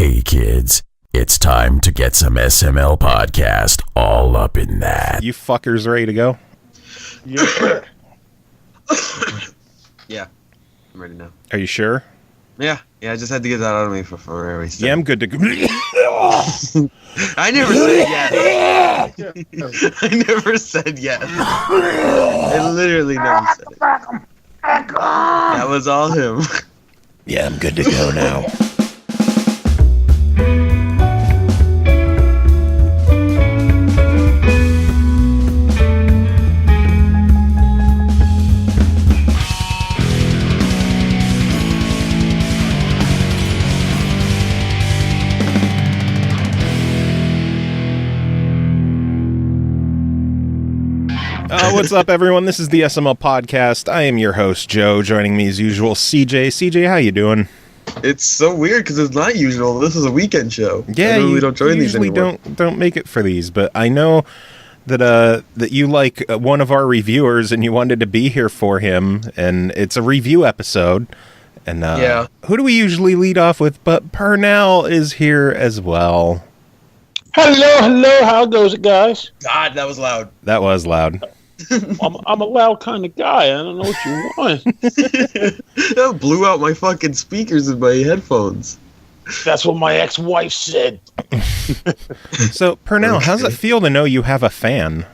Hey kids, it's time to get some SML podcast all up in that. You fuckers ready to go? Yeah. Yeah, I'm ready now. Are you sure? Yeah, I just had to get that out of me before everything. Yeah, I'm good to go. I never said yes. I never said yes. I literally never said it. That was all him. Yeah, I'm good to go now. What's up, everyone? This is the SML podcast. I am your host, Joe. Joining me as usual, CJ. CJ, how you doing? It's so weird because it's not usual. This is a weekend show. Yeah, we don't join these anymore. don't make it for these, but I know that that you like one of our reviewers and you wanted to be here for him, and it's a review episode. And yeah, who do we usually lead off with? But Pernell is here as well. Hello, how goes it, guys? God, that was loud. That was loud. I'm a loud kind of guy. I don't know what you want. That blew out my fucking speakers in my headphones. That's what my ex-wife said. So, Pernell, okay. How's it feel to know you have a fan?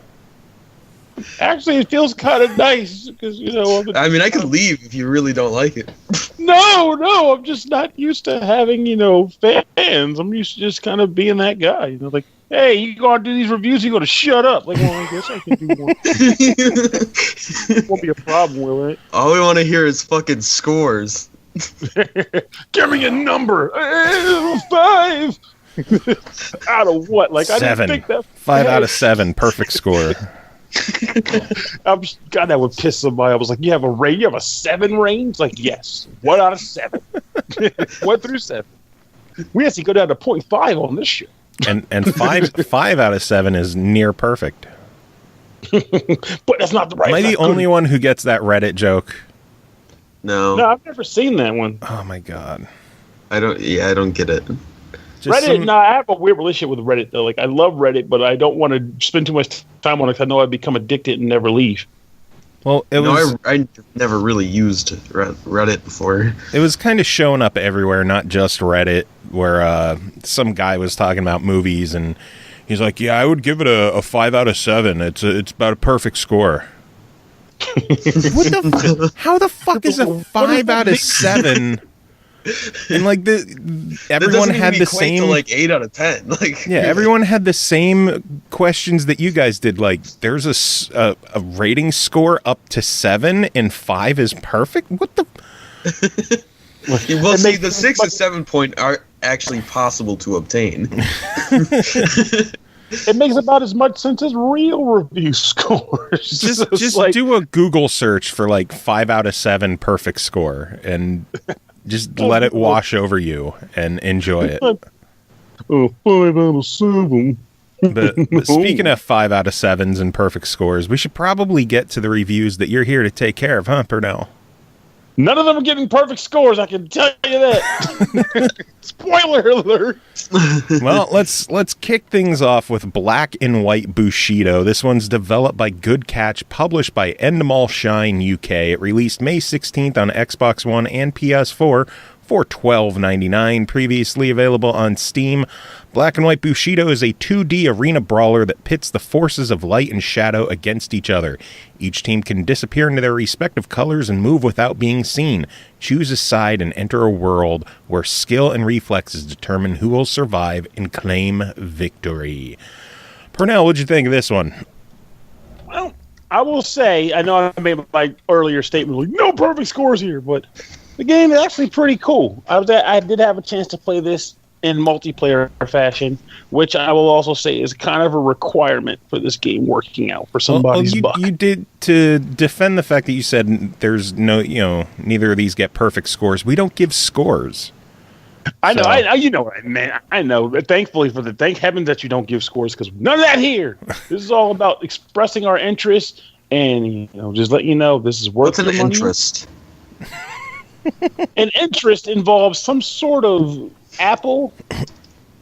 Actually, it feels kind of nice because, you know... I mean, I could leave if you really don't like it. No, I'm just not used to having, fans. I'm used to just kind of being that guy, like, hey, you gonna do these reviews? You gonna shut up? Like, well, I guess I can do one. Won't be a problem, will it? All we want to hear is fucking scores. Give me a number. 5. Out of what? Like 7. I didn't think that. 5 out of 7, perfect score. God, that would piss somebody. I was like, you have a 7 range? Like, yes. 1 out of 7. 1 through 7. We actually go down to 0.5 on this shit. And 5 out of 7 is near perfect. But that's not the right. Am I the only one who gets that Reddit joke? No, I've never seen that one. Oh my god. I don't get it. Reddit, I have a weird relationship with Reddit though. Like, I love Reddit, but I don't want to spend too much time on it because I know I'd become addicted and never leave. Well, I never really used Reddit before. It was kind of showing up everywhere, not just Reddit, where some guy was talking about movies, and he's like, "Yeah, I would give it a 5 out of 7. It's about a perfect score." How the fuck is a 5 out of 7? And like everyone had the same, to like 8 out of 10. Like, yeah, everyone had the same questions that you guys did. Like, there's a rating score up to 7, and 5 is perfect. What the? Well, see, the 6 and 7 point are actually possible to obtain. It makes about as much sense as real review scores. Just like, do a Google search for like 5 out of 7 perfect score and. Just let it wash over you and enjoy it. 5 out of 7. But speaking of 5 out of 7s and perfect scores, we should probably get to the reviews that you're here to take care of, huh, Pernell? None of them are getting perfect scores, I can tell you that. Spoiler alert. Well, let's kick things off with Black and White Bushido. This one's developed by Good Catch, published by Endemol Shine UK. It released May 16th on Xbox One and PS4 for $12.99, previously available on Steam. Black and White Bushido is a 2D arena brawler that pits the forces of light and shadow against each other. Each team can disappear into their respective colors and move without being seen. Choose a side and enter a world where skill and reflexes determine who will survive and claim victory. Pernell, what'd you think of this one? Well, I will say, I know I made my earlier statement, like, no perfect scores here, but the game is actually pretty cool. I did have a chance to play this in multiplayer fashion, which I will also say is kind of a requirement for this game working out for somebody's buck. You did, to defend the fact that you said there's no, neither of these get perfect scores. We don't give scores. I know, you know what I meant. I know. Thankfully thank heavens that you don't give scores, because none of that here. This is all about expressing our interest and just let you know this is worth the money. What's an interest? An interest involves some sort of apple.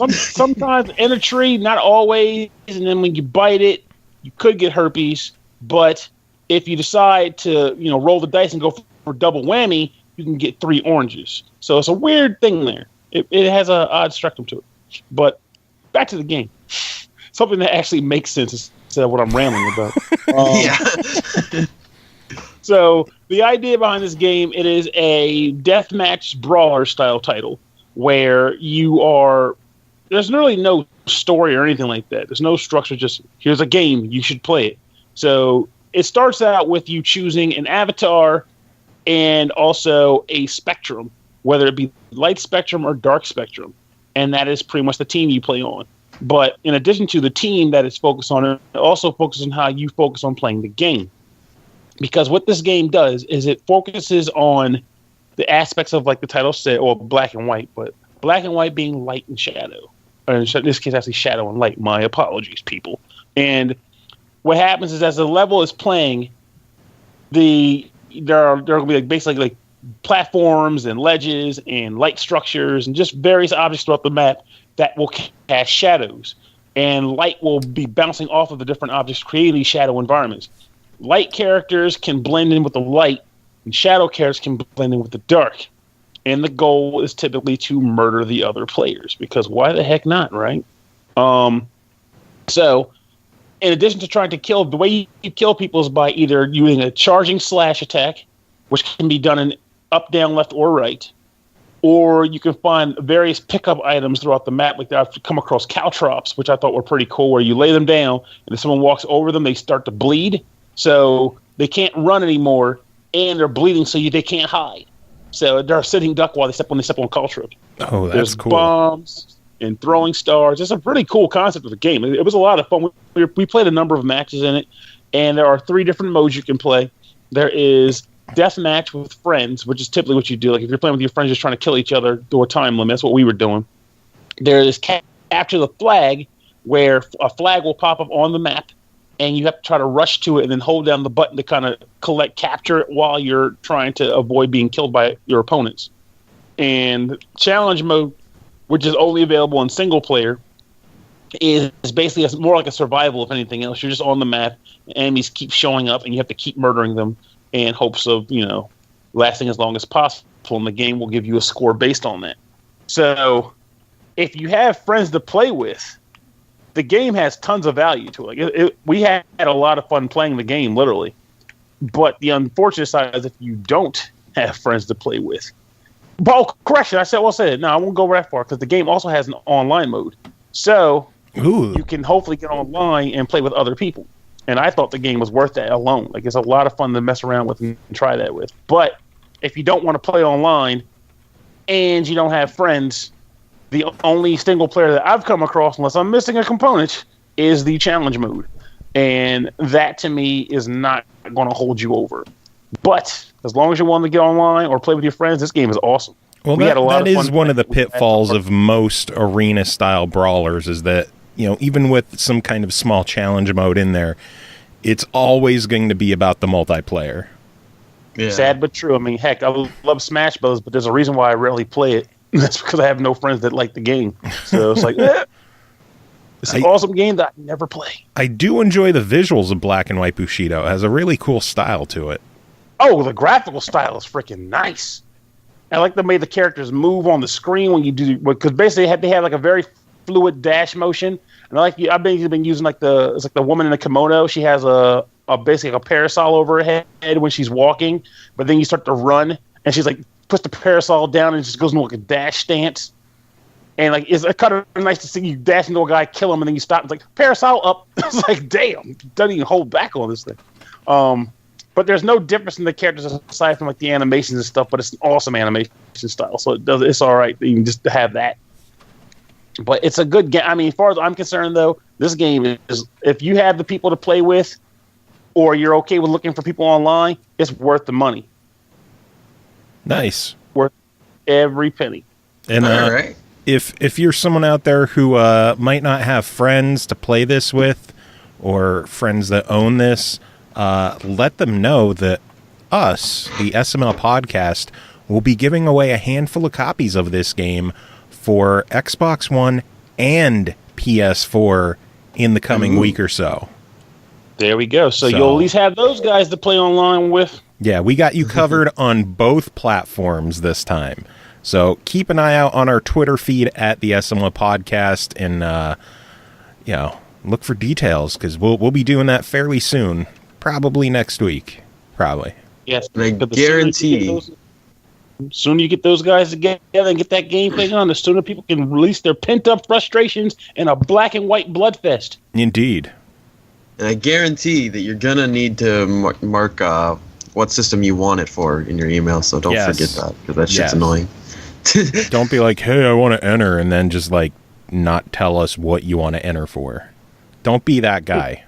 Sometimes in a tree, not always. And then when you bite it, you could get herpes. But if you decide to, roll the dice and go for double whammy, you can get 3 oranges. So it's a weird thing there. It has an odd spectrum to it. But back to the game. Something that actually makes sense instead of what I'm rambling about. Yeah. So the idea behind this game, it is a deathmatch brawler style title where there's really no story or anything like that. There's no structure, just here's a game, you should play it. So it starts out with you choosing an avatar and also a spectrum, whether it be light spectrum or dark spectrum. And that is pretty much the team you play on. But in addition to the team that it's focused on, it also focuses on how you focus on playing the game. Because what this game does is it focuses on the aspects of, like the title said, or black and white, but black and white being light and shadow. Or in this case, actually shadow and light. My apologies, people. And what happens is as the level is playing, there are going to be basically platforms and ledges and light structures and just various objects throughout the map that will cast shadows. And light will be bouncing off of the different objects, creating these shadow environments. Light characters can blend in with the light, and shadow characters can blend in with the dark. And the goal is typically to murder the other players, because why the heck not, right? So, in addition to trying to kill, the way you kill people is by either using a charging slash attack, which can be done in up, down, left, or right, or you can find various pickup items throughout the map. Like I've come across caltrops, which I thought were pretty cool, where you lay them down, and if someone walks over them, they start to bleed. So they can't run anymore, and they're bleeding, so they can't hide. So they're a sitting duck when they step on caltrop. Oh, that's There's cool. Bombs and throwing stars. It's a pretty cool concept of the game. It was a lot of fun. We played a number of matches in it, and there are 3 different modes you can play. There is deathmatch with friends, which is typically what you do. Like if you're playing with your friends just trying to kill each other through a time limit, that's what we were doing. There is capture the flag, where a flag will pop up on the map, and you have to try to rush to it and then hold down the button to kind of capture it while you're trying to avoid being killed by your opponents. And challenge mode, which is only available in single player, is basically more like a survival, if anything else. You're just on the map, enemies keep showing up, and you have to keep murdering them in hopes of, lasting as long as possible, and the game will give you a score based on that. So if you have friends to play with, the game has tons of value to it. We had a lot of fun playing the game, literally. But the unfortunate side is if you don't have friends to play with. But correction, I said no, I won't go that far, because the game also has an online mode. So you can hopefully get online and play with other people. And I thought the game was worth that alone. Like, it's a lot of fun to mess around with and try that with. But if you don't want to play online and you don't have friends, the only single player that I've come across, unless I'm missing a component, is the challenge mode. And that, to me, is not going to hold you over. But as long as you're willing to get online or play with your friends, this game is awesome. Well, that is one of the pitfalls of most arena-style brawlers, is that, even with some kind of small challenge mode in there, it's always going to be about the multiplayer. Yeah. Sad but true. I mean, heck, I love Smash Bros., but there's a reason why I rarely play it. That's because I have no friends that like the game. So it's like, it's an awesome game that I never play. I do enjoy the visuals of Black and White Bushido. It has a really cool style to it. Oh, the graphical style is freaking nice. I like the way the characters move on the screen when you do, because basically they have like a very fluid dash motion. And I've been using it's like the woman in a kimono. She has a basically a parasol over her head when she's walking, but then you start to run, and she's like puts the parasol down and just goes into like a dash stance. And like it's kind of nice to see you dash into a guy, kill him, and then you stop. It's like parasol up. It's like, damn, doesn't even hold back on this thing. But there's no difference in the characters aside from like the animations and stuff. But it's an awesome animation style, so it's all right even just to have that. But it's a good game. I mean, as far as I'm concerned, though, this game is, if you have the people to play with, or you're okay with looking for people online, it's worth the money. Nice. Worth every penny. And all right. If you're someone out there who might not have friends to play this with, or friends that own this, let them know that us, the SML podcast, will be giving away a handful of copies of this game for Xbox One and PS4 in the coming week or so. There we go. So you'll at least have those guys to play online with. Yeah, we got you covered on both platforms this time. So keep an eye out on our Twitter feed at the SML Podcast, and look for details, because we'll be doing that fairly soon, probably next week, probably. Yes, I guarantee. Sooner you get those guys together and get that gameplay on, the sooner people can release their pent-up frustrations in a black and white bloodfest. Indeed. And I guarantee that you're going to need to mark what system you want it for in your email, so don't forget that, because that shit's annoying. Don't be like, hey, I want to enter, and then just like not tell us what you want to enter for. Don't be that guy.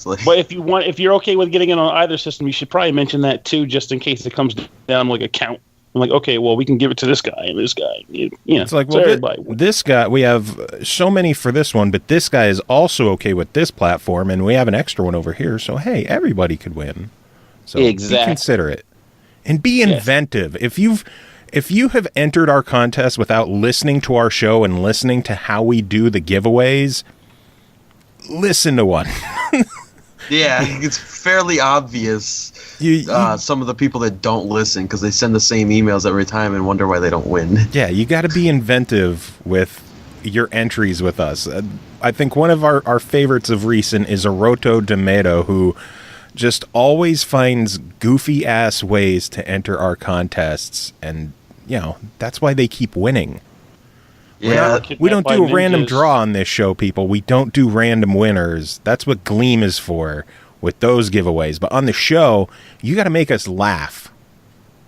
But if you're okay with getting it on either system, you should probably mention that too, just in case it comes down like a count. I'm like, okay, well, we can give it to this guy and this guy. It's like, well, this guy, we have so many for this one, but this guy is also okay with this platform, and we have an extra one over here. So, hey, everybody could win. So be considerate and be inventive. If you have entered our contest without listening to our show and listening to how we do the giveaways, listen to one. Yeah, it's fairly obvious. Some of the people that don't listen, because they send the same emails every time and wonder why they don't win. Yeah, you got to be inventive with your entries with us. I think one of our favorites of recent is Aroto Demedo, who just always finds goofy ass ways to enter our contests, and that's why they keep winning. Yeah, we don't do a random draw on this show, people. We don't do random winners. That's what Gleam is for, with those giveaways. But on the show, you got to make us laugh.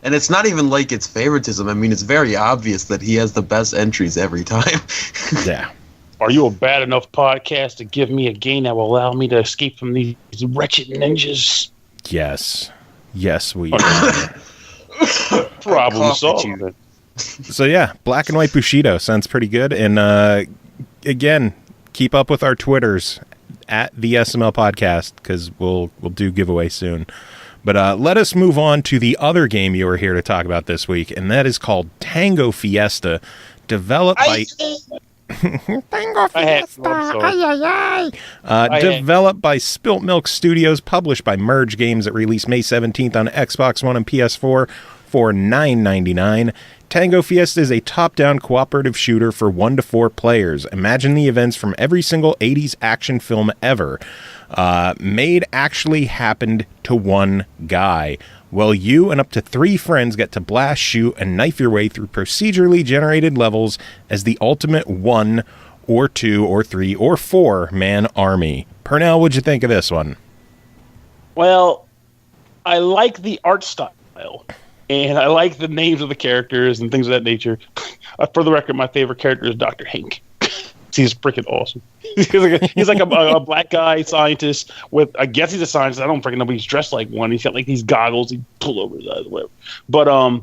And it's not even like it's favoritism. I mean, it's very obvious that he has the best entries every time. Yeah. Are you a bad enough podcast to give me a game that will allow me to escape from these wretched ninjas? Yes. Yes, we are. Problem solved. So yeah, Black and White Bushido sounds pretty good. And again, keep up with our Twitters at the SML Podcast, because we'll do giveaway soon. But let us move on to the other game you were here to talk about this week, and that is called Tango Fiesta, developed by Tango Fiesta. Developed by Spilt Milk Studios, published by Merge Games. It released May 17th on Xbox One and PS4 for $9.99. Tango Fiesta is a top-down cooperative shooter for 1 to 4 players. Imagine the events from every single 80s action film ever. Made actually happened to one guy. Well, you and up to 3 friends get to blast, shoot, and knife your way through procedurally generated levels as the ultimate 1 or 2 or 3 or 4-man army. Pernell, what'd you think of this one? Well, I like the art style. And I like the names of the characters and things of that nature. For the record, my favorite character is Dr. Hank. He's freaking awesome. He's like a black guy scientist with, I guess he's a scientist. I don't freaking know, but he's dressed like one. He's got like these goggles. He pull over his eyes, whatever. But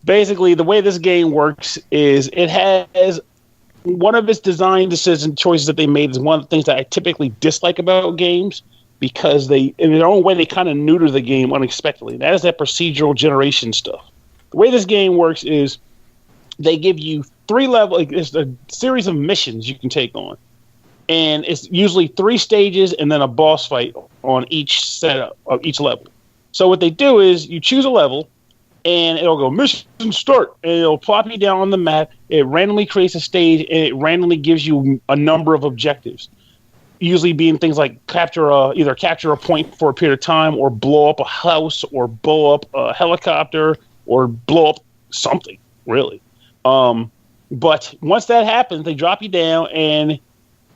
basically, the way this game works is it has one of its design decision choices that they made is one of the things that I typically dislike about games, because they, in their own way, they kind of neuter the game unexpectedly. That is that procedural generation stuff. The way this game works is they give you 3 levels. It's a series of missions you can take on, and it's usually 3 stages and then a boss fight on each setup of each level. So what they do is you choose a level, and it'll go mission start, and it'll plop you down on the map. It randomly creates a stage, and it randomly gives you a number of objectives. Usually being things like either capture a point for a period of time, or blow up a house, or blow up a helicopter, or blow up something, really. But once that happens, they drop you down, and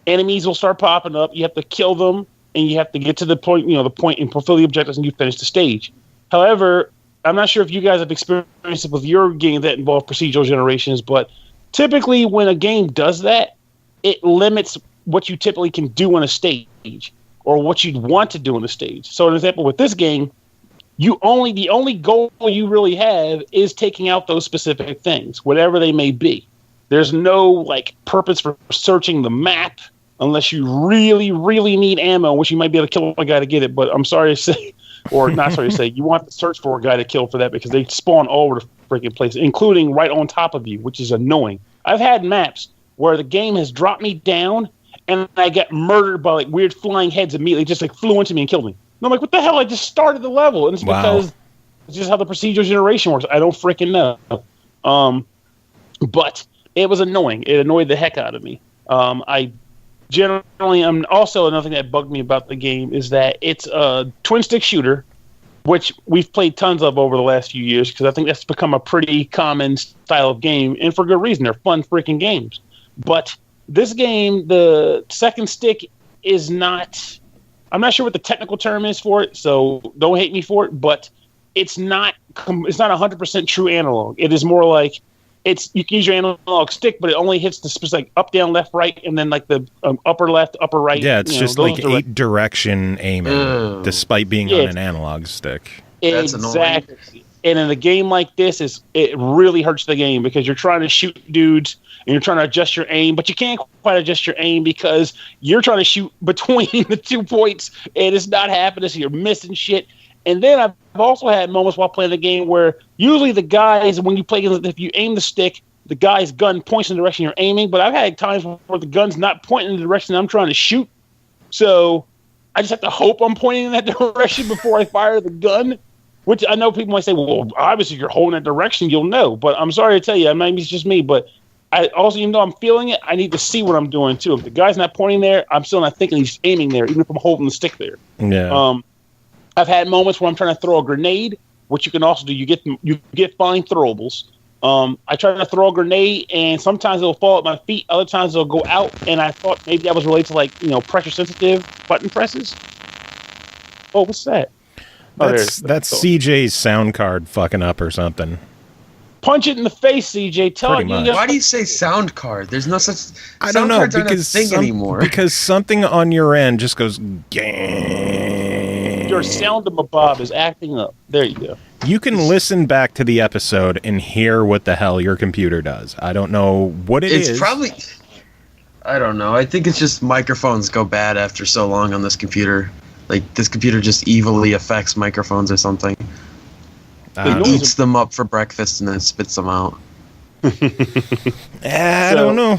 enemies will start popping up. You have to kill them, and you have to get to the point, and fulfill the objectives, and you finish the stage. However, I'm not sure if you guys have experienced it with your games that involve procedural generations, but typically when a game does that, it limits what you typically can do on a stage, or what you'd want to do on a stage. So, an example with this game, the only goal you really have is taking out those specific things, whatever they may be. There's no purpose for searching the map unless you really, really need ammo, which you might be able to kill a guy to get it. But I'm sorry to say, or not sorry to say, you want to search for a guy to kill for that, because they spawn all over the freaking place, including right on top of you, which is annoying. I've had maps where the game has dropped me down and I get murdered by like weird flying heads immediately, just like flew into me and killed me. And I'm like, what the hell? I just started the level. And it's because it's just how the procedural generation works. I don't freaking know. But it was annoying. It annoyed the heck out of me. I generally am also another thing that bugged me about the game is that it's a twin stick shooter, which we've played tons of over the last few years because I think that's become a pretty common style of game, and for good reason. They're fun freaking games. But this game, the second stick is not... I'm not sure what the technical term is for it, so don't hate me for it, but it's not 100% true analog. It is more like you can use your analog stick, but it only hits the specific up, down, left, right, and then like the upper left, upper right. Yeah, it's just like 8-direction aiming, despite being on an analog stick. That's exactly. annoying. And in a game like this, it really hurts the game because you're trying to shoot dudes and you're trying to adjust your aim, but you can't quite adjust your aim because you're trying to shoot between the 2 points and it's not happening, so you're missing shit. And then I've also had moments while playing the game where usually the guys, when you play, if you aim the stick, the guy's gun points in the direction you're aiming. But I've had times where the gun's not pointing in the direction I'm trying to shoot. So I just have to hope I'm pointing in that direction before I fire the gun. Which I know people might say, well, obviously if you're holding that direction, you'll know. But I'm sorry to tell you, maybe it's just me. But I also, even though I'm feeling it, I need to see what I'm doing too. If the guy's not pointing there, I'm still not thinking he's aiming there, even if I'm holding the stick there. Yeah. I've had moments where I'm trying to throw a grenade, which you can also do. You get fine throwables. I try to throw a grenade, and sometimes it'll fall at my feet. Other times it'll go out, and I thought maybe that was related to pressure sensitive button presses. Oh, what's that? That's CJ's sound card fucking up or something. Punch it in the face, CJ. Tell it. Why do you say sound card? There's no such. I don't know, cards aren't a thing anymore. Because something on your end just goes. Gang. Your sound-a-bob is acting up. There you go. You can listen back to the episode and hear what the hell your computer does. I don't know what it is. It's probably. I don't know. I think it's just microphones go bad after so long on this computer. Like, this computer just evilly affects microphones or something. It eats them up for breakfast and then spits them out. I don't know.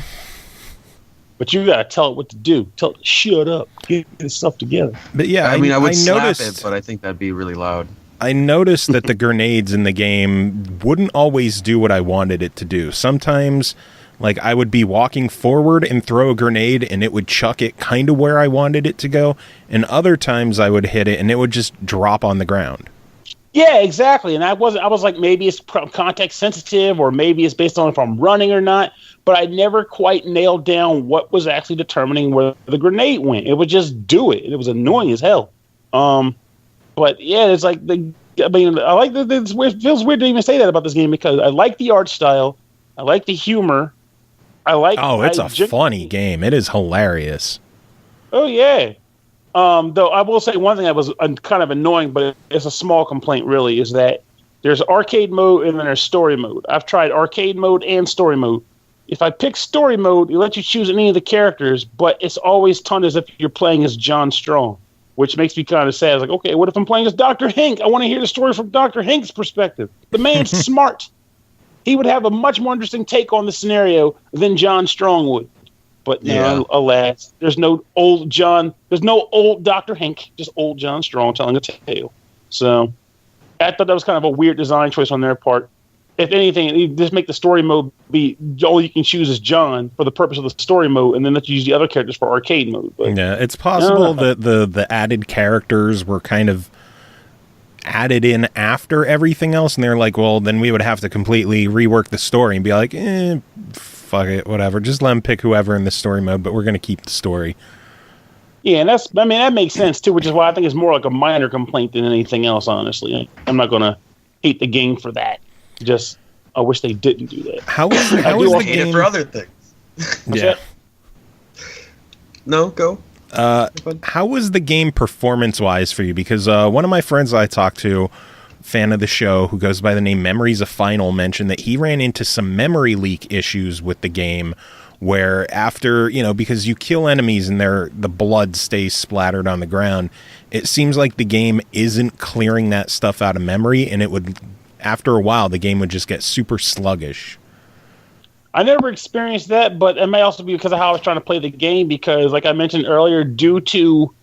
But you gotta tell it what to do. Tell it to shut up. Get its stuff together. But yeah, I mean, I would slap noticed, it, but I think that'd be really loud. I noticed that the grenades in the game wouldn't always do what I wanted it to do. Sometimes, like, I would be walking forward and throw a grenade and it would chuck it kind of where I wanted it to go. And other times I would hit it and it would just drop on the ground. Yeah, exactly. And I was like, maybe it's context sensitive or maybe it's based on if I'm running or not. But I never quite nailed down what was actually determining where the grenade went. It would just do it. It was annoying as hell. But yeah, it's like, I like that. It feels weird to even say that about this game because I like the art style. I like the humor. It's a funny game. It is hilarious. Oh, yeah. Though I will say one thing that was kind of annoying, but it's a small complaint really, is that there's arcade mode and then there's story mode. I've tried arcade mode and story mode. If I pick story mode, it lets you choose any of the characters, but it's always turned as if you're playing as John Strong, which makes me kind of sad. It's like, okay, what if I'm playing as Dr. Hank? I want to hear the story from Dr. Hank's perspective. The man's smart. He would have a much more interesting take on the scenario than John Strong would. But no, alas, there's no old Dr. Hank, just old John Strong telling a tale. So I thought that was kind of a weird design choice on their part. If anything, you just make the story mode be all you can choose is John for the purpose of the story mode, and then let you use the other characters for arcade mode. But, yeah, it's possible that the added characters were kind of added in after everything else, and they're like, well, then we would have to completely rework the story and be like, fuck it, whatever. Just let them pick whoever in the story mode, but we're going to keep the story. Yeah, and that makes sense too, which is why I think it's more like a minor complaint than anything else, honestly. I'm not going to hate the game for that. Just, I wish they didn't do that. How was the game for other things? Yeah. No, go. How was the game performance-wise for you? Because one of my friends I talked to, fan of the show, who goes by the name Memories of Final, mentioned that he ran into some memory leak issues with the game, where after, because you kill enemies and the blood stays splattered on the ground, it seems like the game isn't clearing that stuff out of memory, and it would, after a while, the game would just get super sluggish. I never experienced that, but it may also be because of how I was trying to play the game. Because, like I mentioned earlier, due to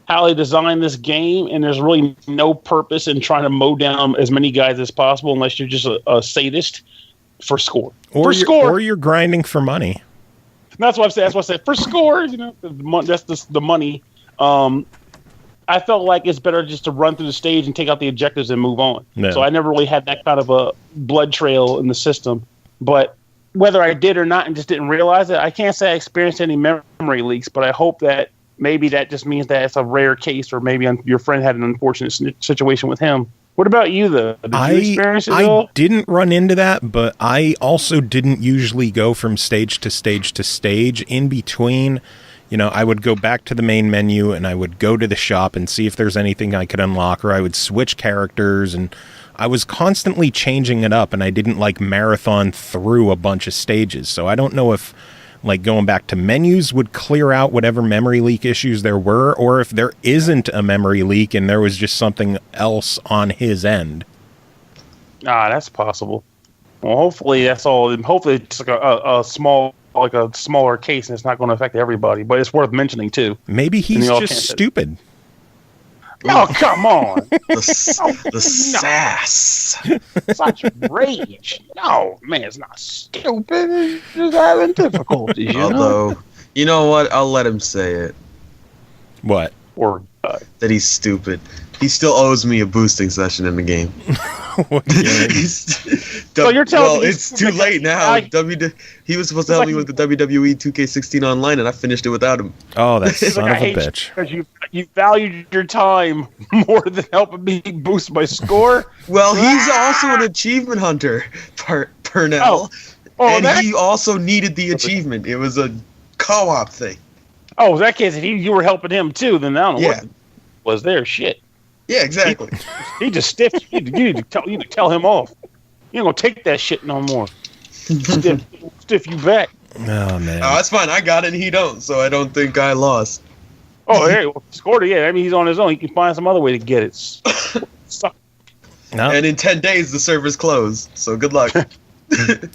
how they designed this game, and there's really no purpose in trying to mow down as many guys as possible unless you're just a sadist for score. Or you're grinding for money. That's what I said. For score, that's the money. I felt like it's better just to run through the stage and take out the objectives and move on. Yeah. So I never really had that kind of a blood trail in the system. But whether I did or not and just didn't realize it, I can't say I experienced any memory leaks, but I hope that maybe that just means that it's a rare case, or maybe your friend had an unfortunate situation with him. What about you, though? Did you experience it at all? I didn't run into that, but I also didn't usually go from stage to stage to stage. In between, I would go back to the main menu and I would go to the shop and see if there's anything I could unlock, or I would switch characters, and I was constantly changing it up, and I didn't marathon through a bunch of stages. So I don't know if going back to menus would clear out whatever memory leak issues there were, or if there isn't a memory leak and there was just something else on his end. That's possible. Well, hopefully that's all. Hopefully it's a smaller case, and it's not going to affect everybody. But it's worth mentioning too. Maybe he's just stupid. Oh, come on. The sass. Such rage. No, man, it's not stupid. It's just having difficulties, Although, you know what? I'll let him say it. What? Or that he's stupid. He still owes me a boosting session in the game. So you're telling me it's too late now. He was supposed to help me with the WWE 2K16 online, and I finished it without him. Oh, that son of a bitch. Because you valued your time more than helping me boost my score? Well, he's also an achievement hunter, Pernell. And he also needed the achievement. It was a co-op thing. Oh, in that case, if you were helping him too, then I don't know what was there. Shit. Yeah, exactly. He just stiffed you. You need to tell him off. You ain't gonna take that shit no more. Stiff you back. Oh man. Oh, that's fine. I got it and he don't, so I don't think I lost. Oh, hey, scored it. Yeah, I mean he's on his own. He can find some other way to get it. Suck. No. And in 10 days the server's closed. So good luck.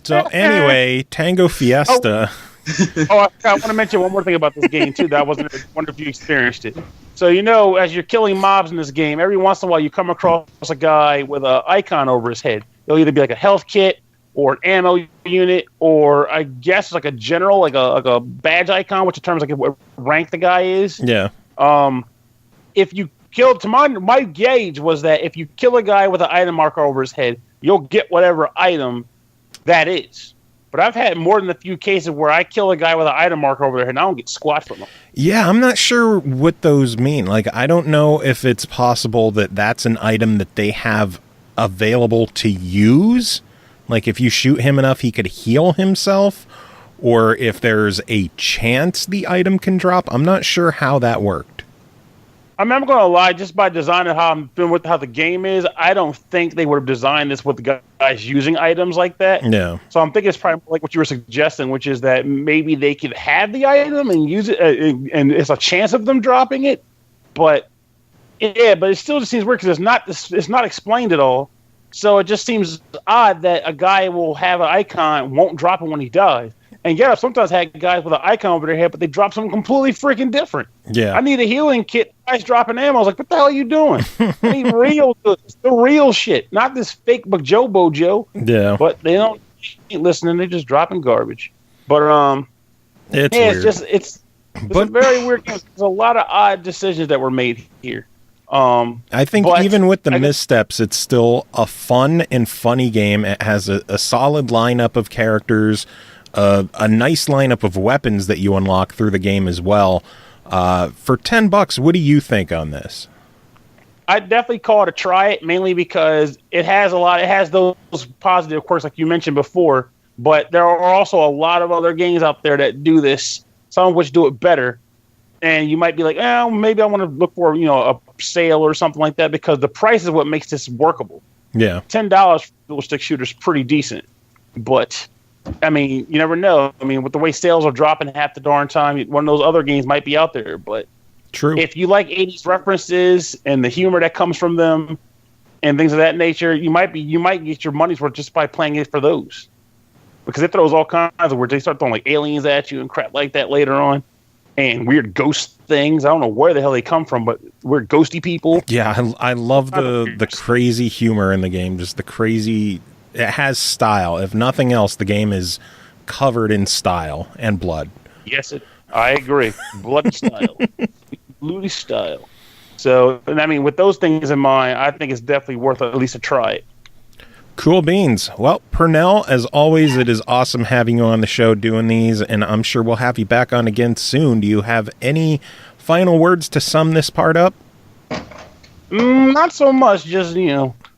So anyway, Tango Fiesta. I want to mention one more thing about this game too. That I wonder if you experienced it. So as you're killing mobs in this game, every once in a while you come across a guy with an icon over his head. It'll either be like a health kit or an ammo unit, or I guess like a general, like a badge icon, which determines what rank the guy is. Yeah. If you kill, my gauge was that if you kill a guy with an item marker over his head, you'll get whatever item that is. But I've had more than a few cases where I kill a guy with an item marker over their head and I don't get squat from them. Yeah, I'm not sure what those mean. I don't know if it's possible that that's an item that they have available to use. If you shoot him enough, he could heal himself. Or if there's a chance the item can drop. I'm not sure how that worked. I mean, I'm going to lie, just by designing how the game is, I don't think they would have designed this with the guys using items like that. Yeah. So I'm thinking it's probably like what you were suggesting, which is that maybe they could have the item and use it, and it's a chance of them dropping it. But it still just seems weird because it's not explained at all. So it just seems odd that a guy will have an icon, won't drop it when he dies. And I've sometimes had guys with an icon over their head, but they drop something completely freaking different. Yeah. I need a healing kit. Guys dropping ammo. I was like, what the hell are you doing? I need the real shit, not this fake Bojo. Yeah. But they ain't listening. They're just dropping garbage. But it's weird. It's a very weird game. There's a lot of odd decisions that were made here. I think even with the missteps, it's still a fun and funny game. It has a solid lineup of characters. A nice lineup of weapons that you unlock through the game as well. For $10, what do you think on this? I'd definitely call it a try it, mainly because it has those positive quirks like you mentioned before, but there are also a lot of other games out there that do this, some of which do it better. And you might be like, maybe I want to look for, a sale or something like that, because the price is what makes this workable. Yeah. $10 for dual stick shooter is pretty decent, but I mean, you never know. I mean, with the way sales are dropping half the darn time, one of those other games might be out there. But true, if you like 80s references and the humor that comes from them and things of that nature, you might get your money's worth just by playing it for those. because it throws all kinds of words. They start throwing like aliens at you and crap like that later on, and weird ghost things. I don't know where the hell they come from, but weird ghosty people. Yeah, I love the crazy humor in the game. Just the crazy. It has style. If nothing else, the game is covered in style and blood. Yes, I agree. Blood style, bloody style. So, and I mean, with those things in mind, I think it's definitely worth at least a try. Cool beans. Well, Pernell, as always, it is awesome having you on the show doing these, and I'm sure we'll have you back on again soon. Do you have any final words to sum this part up? Not so much. Just,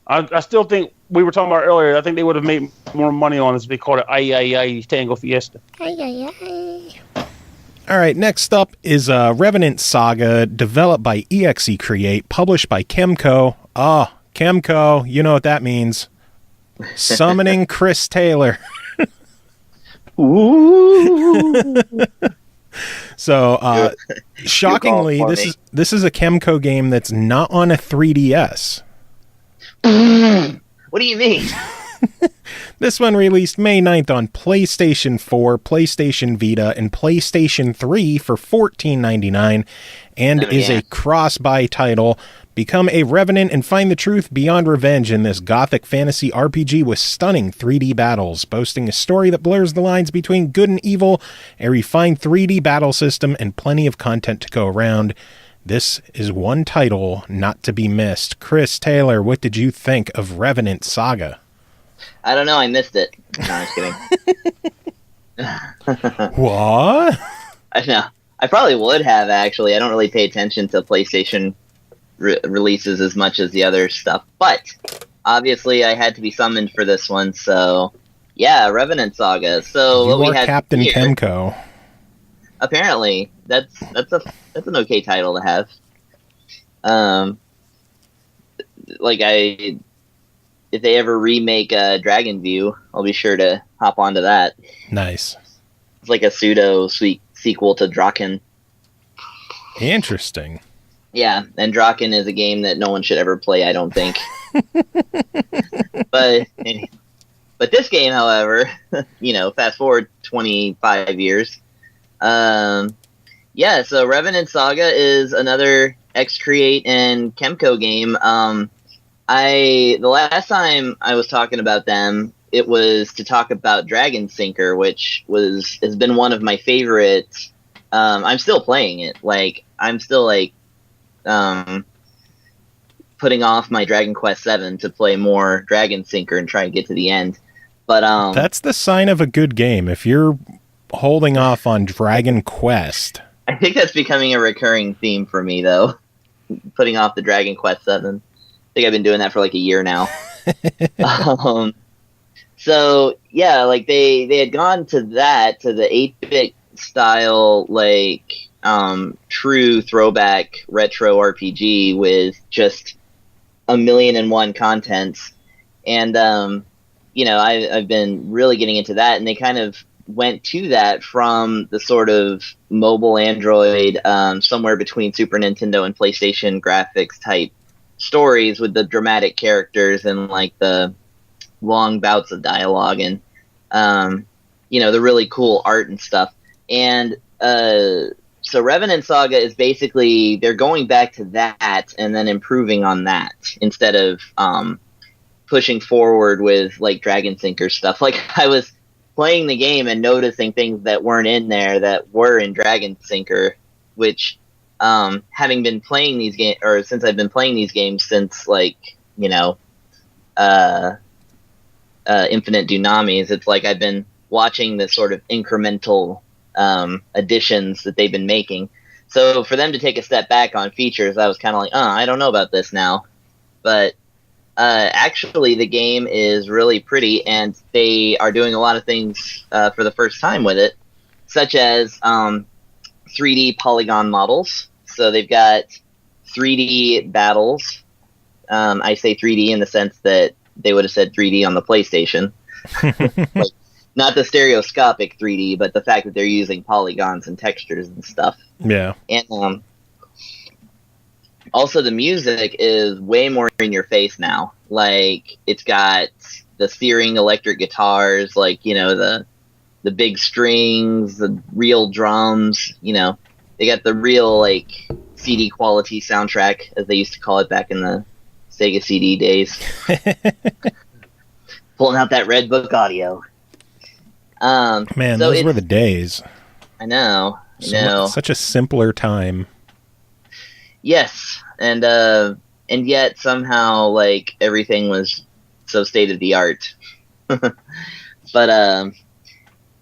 I still think we were talking about earlier. I think they would have made more money on this if they called it Tango Fiesta. All right, next up is Revenant Saga, developed by Exe-Create, published by KEMCO. KEMCO, you know what that means. Summoning Chris Taylor. Ooh. So, shockingly, this is a KEMCO game that's not on a 3DS. What do you mean? This one released May 9th on PlayStation 4, PlayStation Vita, and PlayStation 3 for $14.99, and is a cross-buy title. Become a Revenant and find the truth beyond revenge in this gothic fantasy RPG with stunning 3D battles, boasting a story that blurs the lines between good and evil, a refined 3D battle system, and plenty of content to go around. This is one title not to be missed. Chris Taylor, what did you think of Revenant Saga? I don't know. I missed it. No, I'm just kidding. What? I know. I probably would have, actually. I don't really pay attention to PlayStation releases as much as the other stuff. But, obviously, I had to be summoned for this one. So, yeah, Revenant Saga. So you what we are had Captain here, KEMCO. Apparently. That's an okay title to have. If they ever remake Dragon View, I'll be sure to hop onto that. Nice. It's like a pseudo sequel to Draken. Interesting. Yeah, and Draken is a game that no one should ever play, I don't think. But this game, however, fast forward 25 years. So Revenant Saga is another Exe-Create and KEMCO game. The last time I was talking about them, it was to talk about Dragon Sinker, which has been one of my favorites. I'm still playing it. I'm still putting off my Dragon Quest VII to play more Dragon Sinker and try and get to the end. But that's the sign of a good game. If you're holding off on Dragon Quest, I think that's becoming a recurring theme for me, though. Putting off the Dragon Quest VII. I think I've been doing that for like a year now. So yeah, they had gone to the 8-bit style, true throwback retro RPG with just 1,000,001 contents. And, I've been really getting into that, and they kind of went to that from the sort of mobile Android, somewhere between Super Nintendo and PlayStation graphics type stories with the dramatic characters and the long bouts of dialogue and the really cool art and stuff. And so Revenant Saga is basically they're going back to that and then improving on that instead of pushing forward with Dragon Sinker stuff. I was playing the game and noticing things that weren't in there that were in Dragon Sinker, which having been playing these games, or since I've been playing these games since Infinite Dunamis, it's I've been watching the sort of incremental additions that they've been making. So for them to take a step back on features, I was kind of I don't know about this now. But actually, the game is really pretty, and they are doing a lot of things for the first time with it, such as 3D polygon models. So they've got 3D battles. I say 3D in the sense that they would have said 3D on the PlayStation. Not the stereoscopic 3D, but the fact that they're using polygons and textures and stuff. Yeah. And also the music is way more in your face now. It's got the searing electric guitars, like, you know, the big strings, the real drums, you know, they got the real, like, CD quality soundtrack, as they used to call it back in the Sega CD days. Pulling out that Red Book audio. Man, so those were the days. I know. Such a simpler time. Yes, and yet somehow, like, everything was so state of the art. But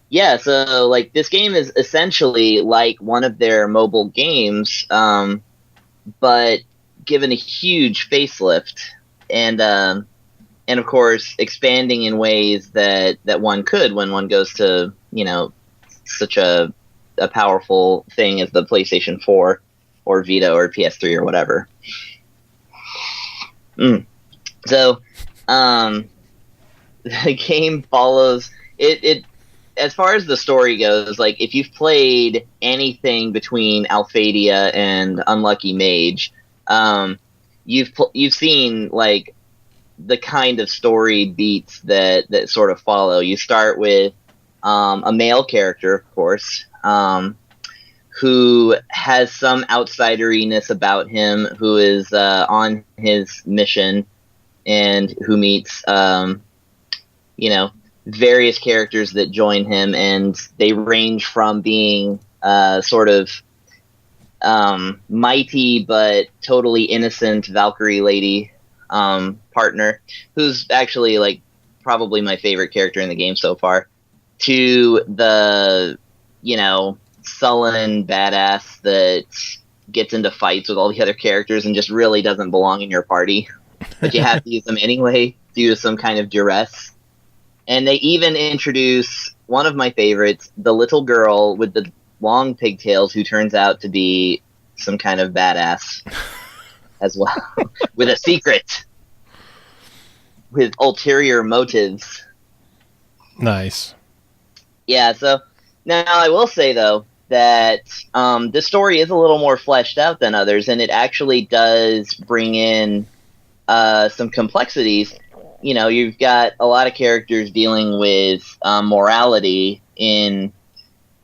yeah, so, like, this game is essentially like one of their mobile games, but given a huge facelift, and of course expanding in ways that one could when one goes to, you know, such a powerful thing as the PlayStation 4 or Vita or PS3 or whatever. So, the game follows it. As far as the story goes, like, if you've played anything between Alphadia and Unlucky Mage, you've seen, like, the kind of story beats that sort of follow. You start with a male character, of course, who has some outsideriness about him, who is on his mission, and who meets, you know, various characters that join him, and they range from being sort of mighty but totally innocent Valkyrie lady partner, who's actually, like, probably my favorite character in the game so far, to the, you know, sullen badass that gets into fights with all the other characters and just really doesn't belong in your party, but you have to use them anyway due to some kind of duress. And they even introduce one of my favorites, the little girl with the long pigtails, who turns out to be some kind of badass as well, with a secret, with ulterior motives. Nice. Yeah, so now I will say, though, that this story is a little more fleshed out than others, and it actually does bring in some complexities. You know, you've got a lot of characters dealing with morality in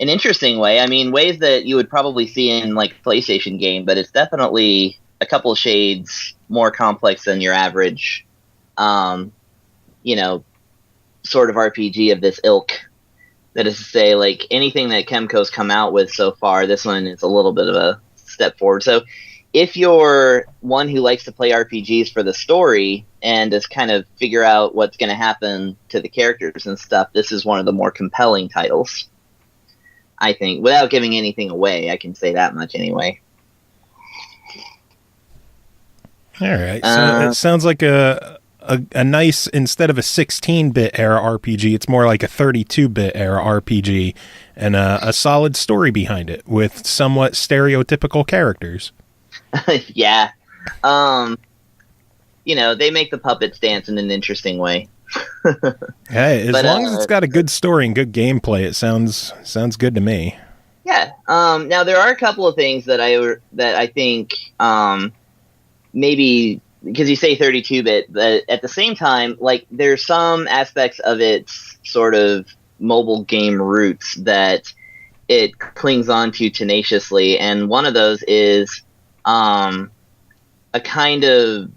an interesting way. I mean, ways that you would probably see in, like, a PlayStation game, but it's definitely a couple shades more complex than your average, you know, sort of RPG of this ilk. That is to say, like, anything that KEMCO's come out with so far, this one is a little bit of a step forward. So if you're one who likes to play RPGs for the story and just kind of figure out what's going to happen to the characters and stuff, this is one of the more compelling titles, I think. Without giving anything away, I can say that much anyway. All right. So it sounds like a nice, instead of a 16-bit era RPG, it's more like a 32-bit era RPG, and a solid story behind it with somewhat stereotypical characters. Yeah. You know, they make the puppets dance in an interesting way. Hey, as long as it's got a good story and good gameplay, it sounds good to me. Yeah. Now there are a couple of things that I think maybe, because you say 32-bit, but at the same time, like, there's some aspects of its sort of mobile game roots that it clings on to tenaciously, and one of those is a kind of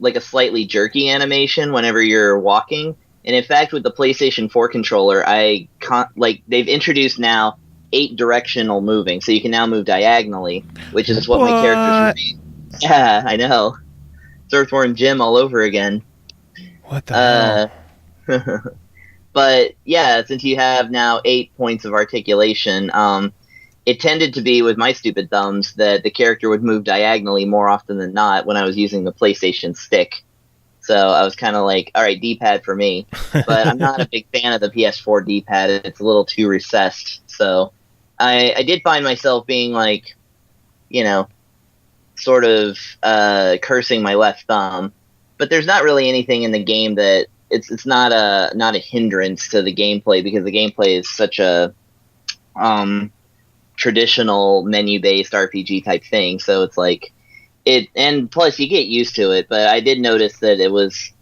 like a slightly jerky animation whenever you're walking. And in fact, with the PlayStation 4 controller, they've introduced now 8 directional moving, so you can now move diagonally, which is what my characters remain. Yeah, I know. Earthworm Jim all over again. What the hell? But yeah, since you have now 8 points of articulation, it tended to be with my stupid thumbs that the character would move diagonally more often than not when I was using the PlayStation stick. So I was kind of like, all right, D-pad for me. But I'm not a big fan of the PS4 D-pad. It's a little too recessed. So I did find myself being like, you know, sort of cursing my left thumb. But there's not really anything in the game that it's not a hindrance to the gameplay, because the gameplay is such a traditional menu-based RPG type thing. So it's like and plus you get used to it. But I did notice that it was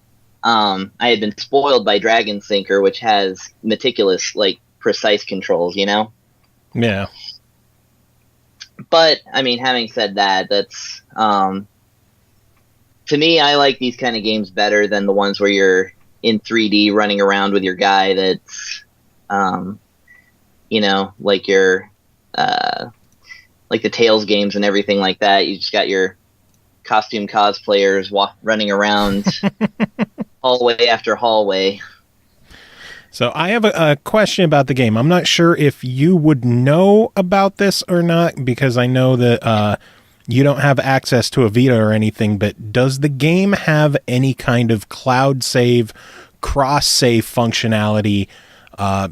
I had been spoiled by Dragon Sinker, which has meticulous, like, precise controls, you know? Yeah. But, I mean, having said that, that's, to me, I like these kind of games better than the ones where you're in 3D running around with your guy that's, you know, like your, like the Tales games and everything like that. You just got your costume cosplayers running around hallway after hallway. So I have a question about the game. I'm not sure if you would know about this or not, because I know that you don't have access to a Vita or anything, but does the game have any kind of cloud save, cross-save functionality?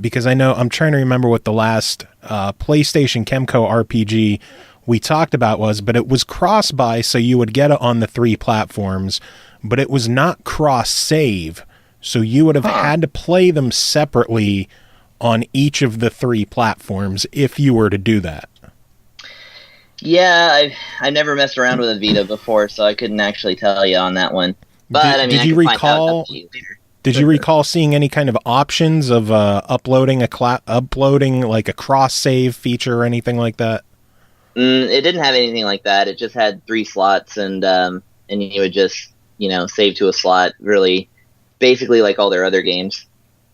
Because I know, I'm trying to remember what the last PlayStation KEMCO RPG we talked about was, but it was cross-buy, so you would get it on the 3 platforms, but it was not cross-save. So you would have had to play them separately on each of the 3 platforms if you were to do that. Yeah, I never messed around with a Vita before, so I couldn't actually tell you on that one. But I mean, did you recall? Did you recall seeing any kind of options of uploading like a cross save feature or anything like that? It didn't have anything like that. It just had 3 slots, and you would just, you know, save to a slot. Really, basically like all their other games.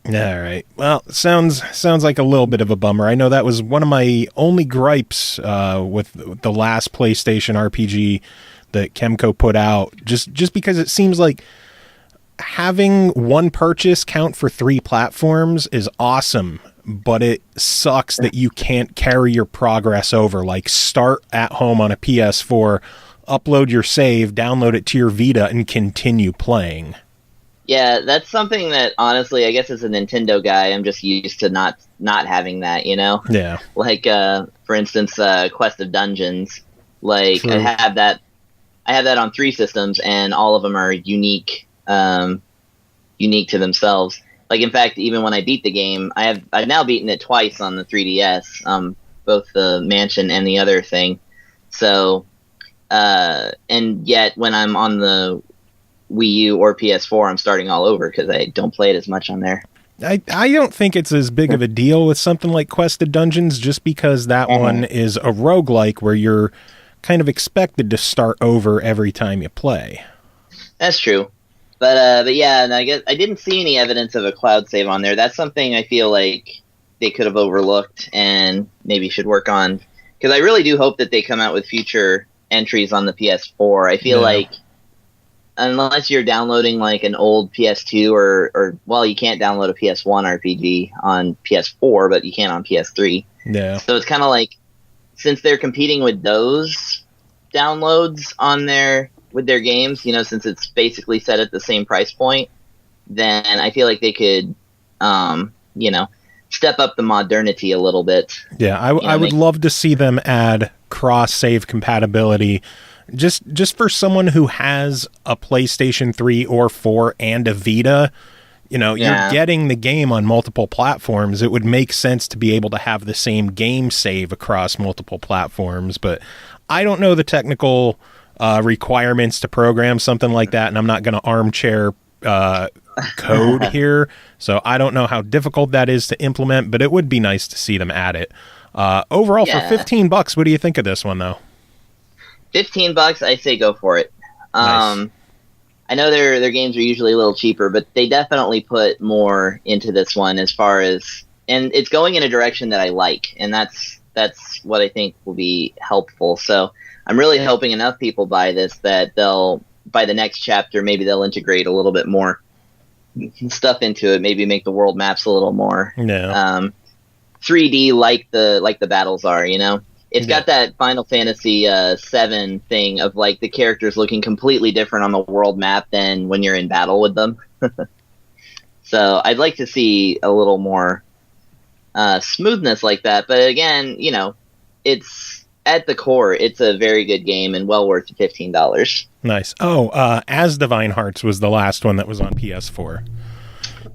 All right. Well, sounds like a little bit of a bummer. I know that was one of my only gripes with the last PlayStation RPG that KEMCO put out. Just because it seems like having one purchase count for 3 platforms is awesome, but it sucks that you can't carry your progress over. Like, start at home on a PS4, upload your save, download it to your Vita, and continue playing. Yeah, that's something that, honestly, I guess as a Nintendo guy, I'm just used to not having that, you know? Yeah. Like, for instance, Quest of Dungeons. Like, True. I have that on 3 systems, and all of them are unique to themselves. Like, in fact, even when I beat the game, I've now beaten it twice on the 3DS, both the Mansion and the other thing. So, and yet when I'm on the Wii U or PS4, I'm starting all over because I don't play it as much on there. I don't think it's as big of a deal with something like Quest of Dungeons, just because that one is a roguelike where you're kind of expected to start over every time you play. That's true. But yeah, and I guess I didn't see any evidence of a cloud save on there. That's something I feel like they could have overlooked and maybe should work on. Because I really do hope that they come out with future entries on the PS4. I feel like unless you're downloading like an old PS2 or well, you can't download a PS1 RPG on PS4, but you can on PS3. Yeah. So it's kind of like, since they're competing with those downloads on with their games, you know, since it's basically set at the same price point, then I feel like they could, you know, step up the modernity a little bit. Yeah, I would love to see them add cross-save compatibility. Just for someone who has a PlayStation 3 or 4 and a Vita, you know, you're getting the game on multiple platforms. It would make sense to be able to have the same game save across multiple platforms, but I don't know the technical requirements to program something like that, and I'm not going to armchair code here, so I don't know how difficult that is to implement, but it would be nice to see them add it. Overall, for $15, what do you think of this one, though? $15, I say go for it. Nice. I know their games are usually a little cheaper, but they definitely put more into this one as far as, and it's going in a direction that I like, and that's what I think will be helpful. So I'm really hoping enough people buy this that they'll, by the next chapter, maybe they'll integrate a little bit more stuff into it, maybe make the world maps a little more 3D like the battles are, you know? It's got that Final Fantasy VII thing of like the characters looking completely different on the world map than when you're in battle with them. So I'd like to see a little more smoothness like that. But again, you know, it's at the core, it's a very good game and well worth $15. Nice. Oh, As Divine Hearts was the last one that was on PS4.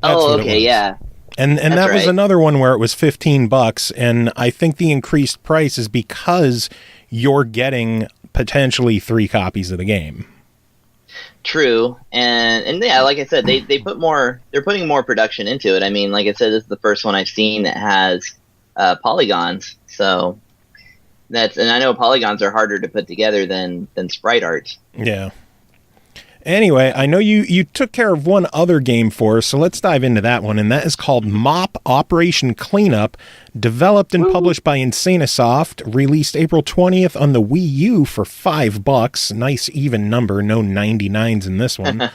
Oh, okay, yeah. And that was another one where it was $15, and I think the increased price is because you're getting potentially 3 copies of the game. True, and yeah, like I said, they're putting more production into it. I mean, like I said, this is the first one I've seen that has polygons. So and I know polygons are harder to put together than sprite art. Yeah. Anyway, I know you took care of one other game for us, so let's dive into that one, and that is called Mop Operation Cleanup, developed and published by Ensena Soft, released April 20th on the Wii U for $5. Nice even number, no 99s in this one.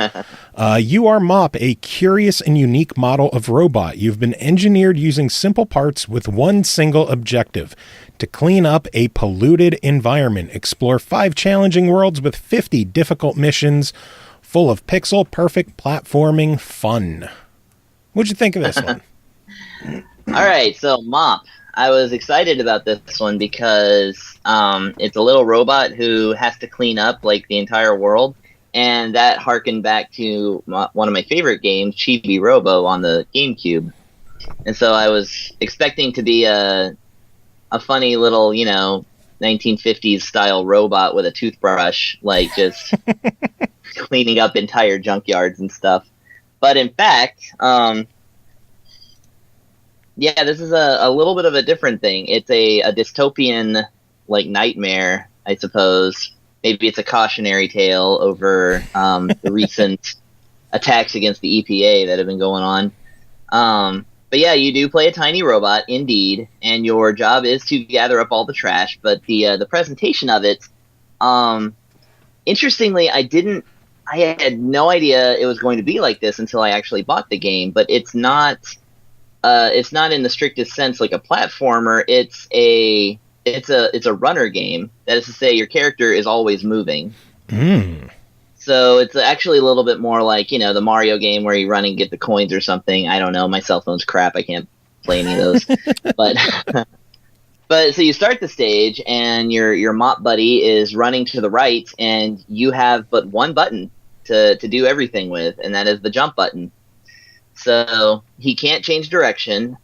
You are Mop, a curious and unique model of robot. You've been engineered using simple parts with one single objective: to clean up a polluted environment. Explore 5 challenging worlds with 50 difficult missions, full of pixel-perfect platforming fun. What'd you think of this one? All right, so Mop. I was excited about this one because it's a little robot who has to clean up like the entire world, and that harkened back to one of my favorite games, Chibi Robo, on the GameCube. And so I was expecting to be a funny little, 1950s style robot with a toothbrush, like just cleaning up entire junkyards and stuff. But in fact, this is a little bit of a different thing. It's a dystopian, like, nightmare, I suppose. Maybe it's a cautionary tale over the recent attacks against the EPA that have been going on. But yeah, you do play a tiny robot, indeed, and your job is to gather up all the trash. But the presentation of it, interestingly, I had no idea it was going to be like this until I actually bought the game. But it's not in the strictest sense like a platformer. It's a runner game. That is to say, your character is always moving. So it's actually a little bit more like, the Mario game where you run and get the coins or something. I don't know. My cell phone's crap. I can't play any of those. But so you start the stage, and your Mop buddy is running to the right, and you have but one button to do everything with, and that is the jump button. So he can't change direction.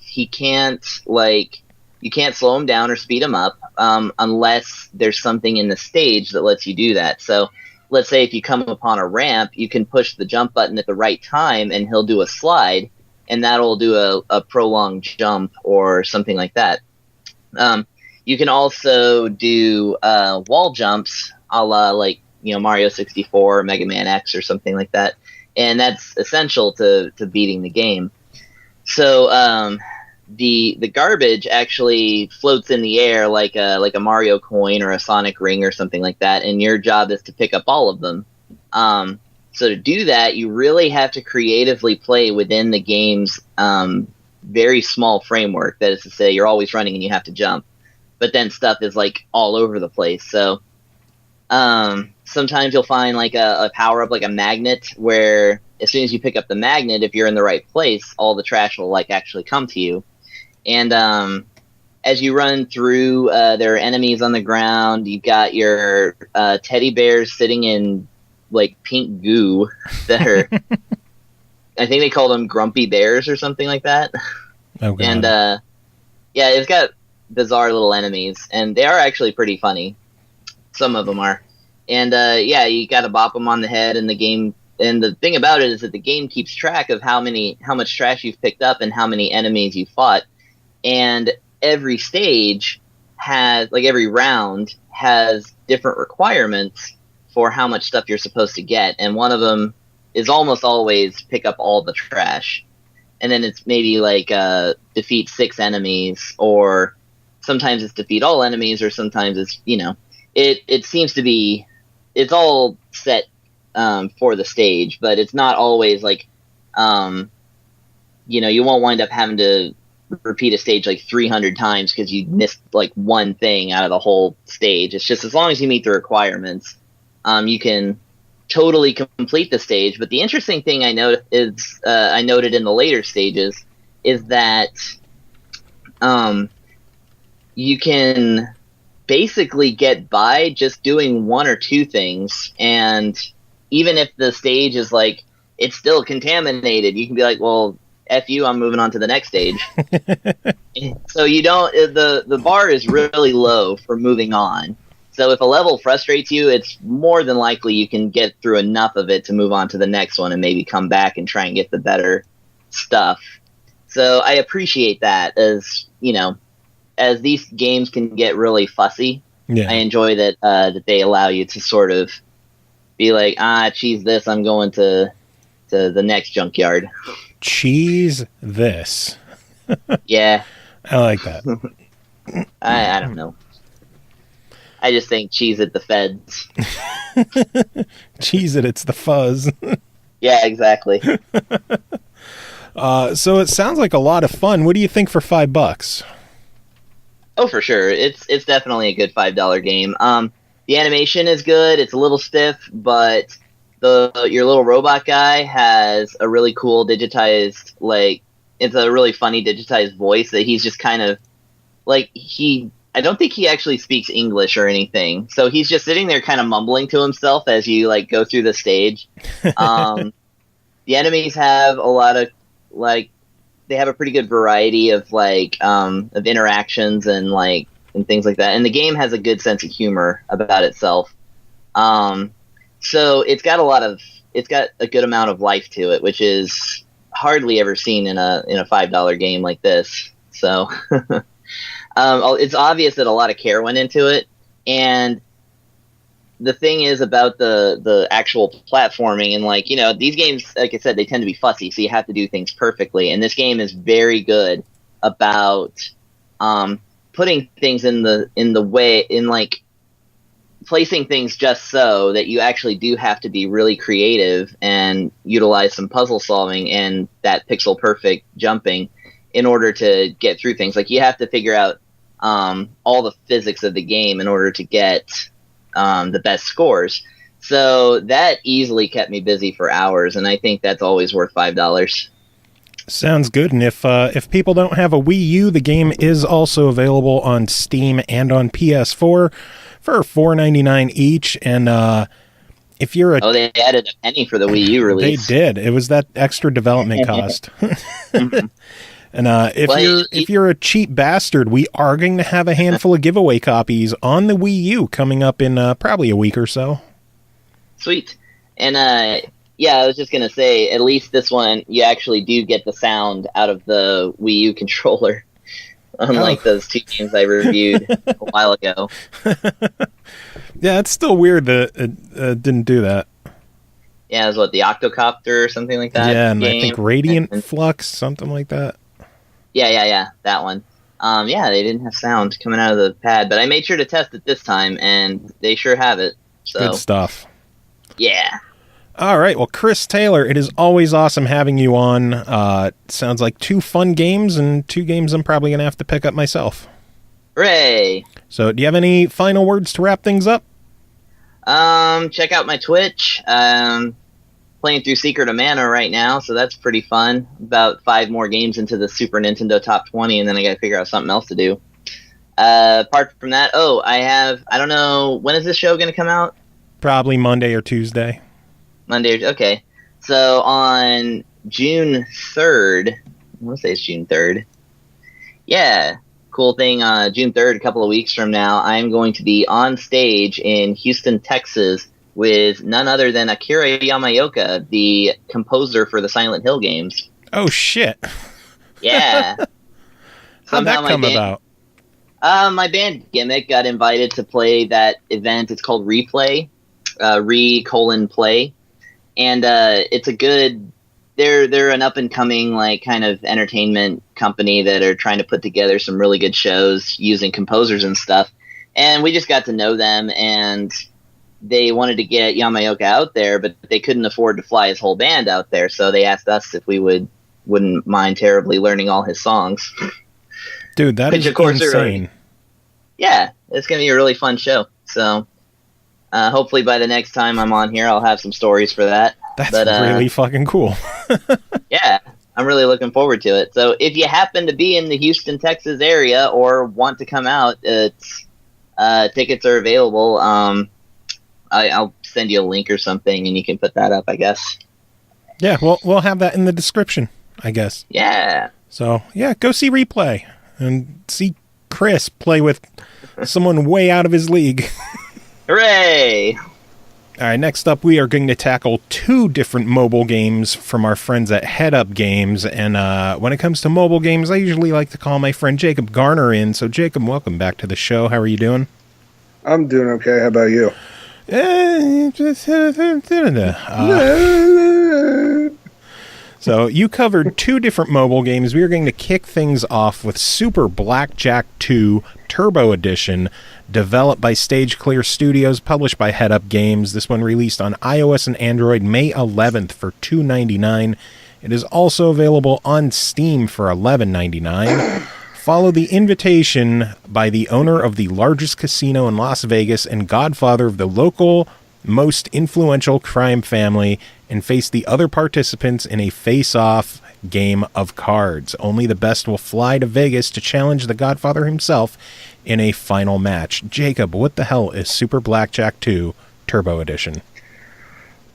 He can't, you can't slow him down or speed him up unless there's something in the stage that lets you do that. So let's say if you come upon a ramp, you can push the jump button at the right time, and he'll do a slide, and that'll do a prolonged jump or something like that. You can also do wall jumps, a la Mario 64, or Mega Man X, or something like that, and that's essential to beating the game. So the garbage actually floats in the air like a Mario coin or a Sonic ring or something like that, and your job is to pick up all of them. So to do that, you really have to creatively play within the game's very small framework. That is to say, you're always running and you have to jump, but then stuff is all over the place. So sometimes you'll find a power up, like a magnet, where as soon as you pick up the magnet, if you're in the right place, all the trash will actually come to you. And as you run through, there are enemies on the ground. You've got your teddy bears sitting in pink goo that are, I think they call them grumpy bears or something like that. Oh, God. And it's got bizarre little enemies, and they are actually pretty funny. Some of them are. And you got to bop them on the head in the game. And the thing about it is that the game keeps track of how much trash you've picked up and how many enemies you fought. And every stage has, every round has different requirements for how much stuff you're supposed to get. And one of them is almost always pick up all the trash. And then it's maybe defeat 6 enemies, or sometimes it's defeat all enemies, or sometimes it's, it seems to be, it's all set for the stage, but it's not always you won't wind up having to repeat a stage 300 times because you missed one thing out of the whole stage. It's just as long as you meet the requirements, you can totally complete the stage. But the interesting thing I noted in the later stages is that you can basically get by just doing 1 or 2 things, and even if the stage is it's still contaminated, you can be well, F you, I'm moving on to the next stage. So you don't, the bar is really low for moving on. So if a level frustrates you, it's more than likely you can get through enough of it to move on to the next one and maybe come back and try and get the better stuff. So I appreciate that, as as these games can get really fussy. Yeah. I enjoy that that they allow you to sort of be like, cheese this, I'm going to the next junkyard. Cheese this. Yeah. I like that. I don't know. I just think cheese at the feds. Cheese it's the fuzz. Yeah, exactly. So it sounds like a lot of fun. What do you think for $5? Oh, for sure. It's definitely a good $5 game. The animation is good. It's a little stiff, but your little robot guy has a really cool digitized, it's a really funny digitized voice that he's just kind of I don't think he actually speaks English or anything. So he's just sitting there kind of mumbling to himself as you go through the stage. The enemies have a lot of they have a pretty good variety of of interactions and and things like that. And the game has a good sense of humor about itself. So it's got a good amount of life to it, which is hardly ever seen in a $5 game like this. So it's obvious that a lot of care went into it. And the thing is about the actual platforming and these games, like I said, they tend to be fussy, so you have to do things perfectly. And this game is very good about putting things in the way, placing things just so that you actually do have to be really creative and utilize some puzzle solving and that pixel perfect jumping in order to get through things. You have to figure out all the physics of the game in order to get the best scores. So that easily kept me busy for hours, and I think that's always worth $5. Sounds good. And if people don't have a Wii U, the game is also available on Steam and on PS4 for $4.99 each. And if you're they added a penny for the Wii U release. They did. It was that extra development cost. And if you're a cheap bastard, we are going to have a handful of giveaway copies on the Wii U coming up in probably a week or so. Sweet. And I was just going to say, at least this one, you actually do get the sound out of the Wii U controller, unlike those two games I reviewed a while ago. Yeah, it's still weird that it didn't do that. Yeah, it was the Octocopter or something like that? Yeah, and game. I think Radiant Flux, something like that. Yeah, that one. They didn't have sound coming out of the pad, but I made sure to test it this time, and they sure have it. So. Good stuff. Yeah. All right, well, Chris Taylor, it is always awesome having you on. Sounds like 2 fun games, and 2 games I'm probably going to have to pick up myself. Hooray! So, do you have any final words to wrap things up? Check out my Twitch. Playing through Secret of Mana right now, so that's pretty fun. About 5 more games into the Super Nintendo Top 20, and then I gotta figure out something else to do. Apart from that, I don't know, when is this show gonna come out? Probably Monday or Tuesday. Okay. So on June 3rd, I want to say it's June 3rd. Yeah, cool thing, June 3rd, a couple of weeks from now, I'm going to be on stage in Houston, Texas, with none other than Akira Yamaoka, the composer for the Silent Hill games. Oh, shit. Yeah. How'd that come about? My band Gimmick got invited to play that event. It's called Replay, Re::Play. And it's a good... They're an up-and-coming kind of entertainment company that are trying to put together some really good shows using composers and stuff. And we just got to know them, and they wanted to get Yamaoka out there, but they couldn't afford to fly his whole band out there, so they asked us if we wouldn't mind terribly learning all his songs. Dude, that is insane. Yeah, it's going to be a really fun show. So hopefully by the next time I'm on here, I'll have some stories for that. That's really fucking cool. Yeah, I'm really looking forward to it. So if you happen to be in the Houston, Texas area or want to come out, tickets are available. I'll send you a link or something, and you can put that up, I guess. Yeah, we'll have that in the description, I guess. Yeah. So, yeah, go see Replay and see Chris play with someone way out of his league. Hooray! All right, next up, we are going to tackle 2 different mobile games from our friends at HeadUp Games. And when it comes to mobile games, I usually like to call my friend Jacob Garner in. So, Jacob, welcome back to the show. How are you doing? I'm doing okay. How about you? So you covered 2 different mobile games. We are going to kick things off with Super Blackjack 2 Turbo Edition, developed by Stage Clear Studios, published by HeadUp Games. This one released on iOS and Android May 11th for $2.99. It is also available on Steam for $11.99. Follow the invitation by the owner of the largest casino in Las Vegas and godfather of the local most influential crime family, and face the other participants in a face-off game of cards. Only the best will fly to Vegas to challenge the godfather himself in a final match. Jacob, what the hell is Super Blackjack 2 Turbo Edition?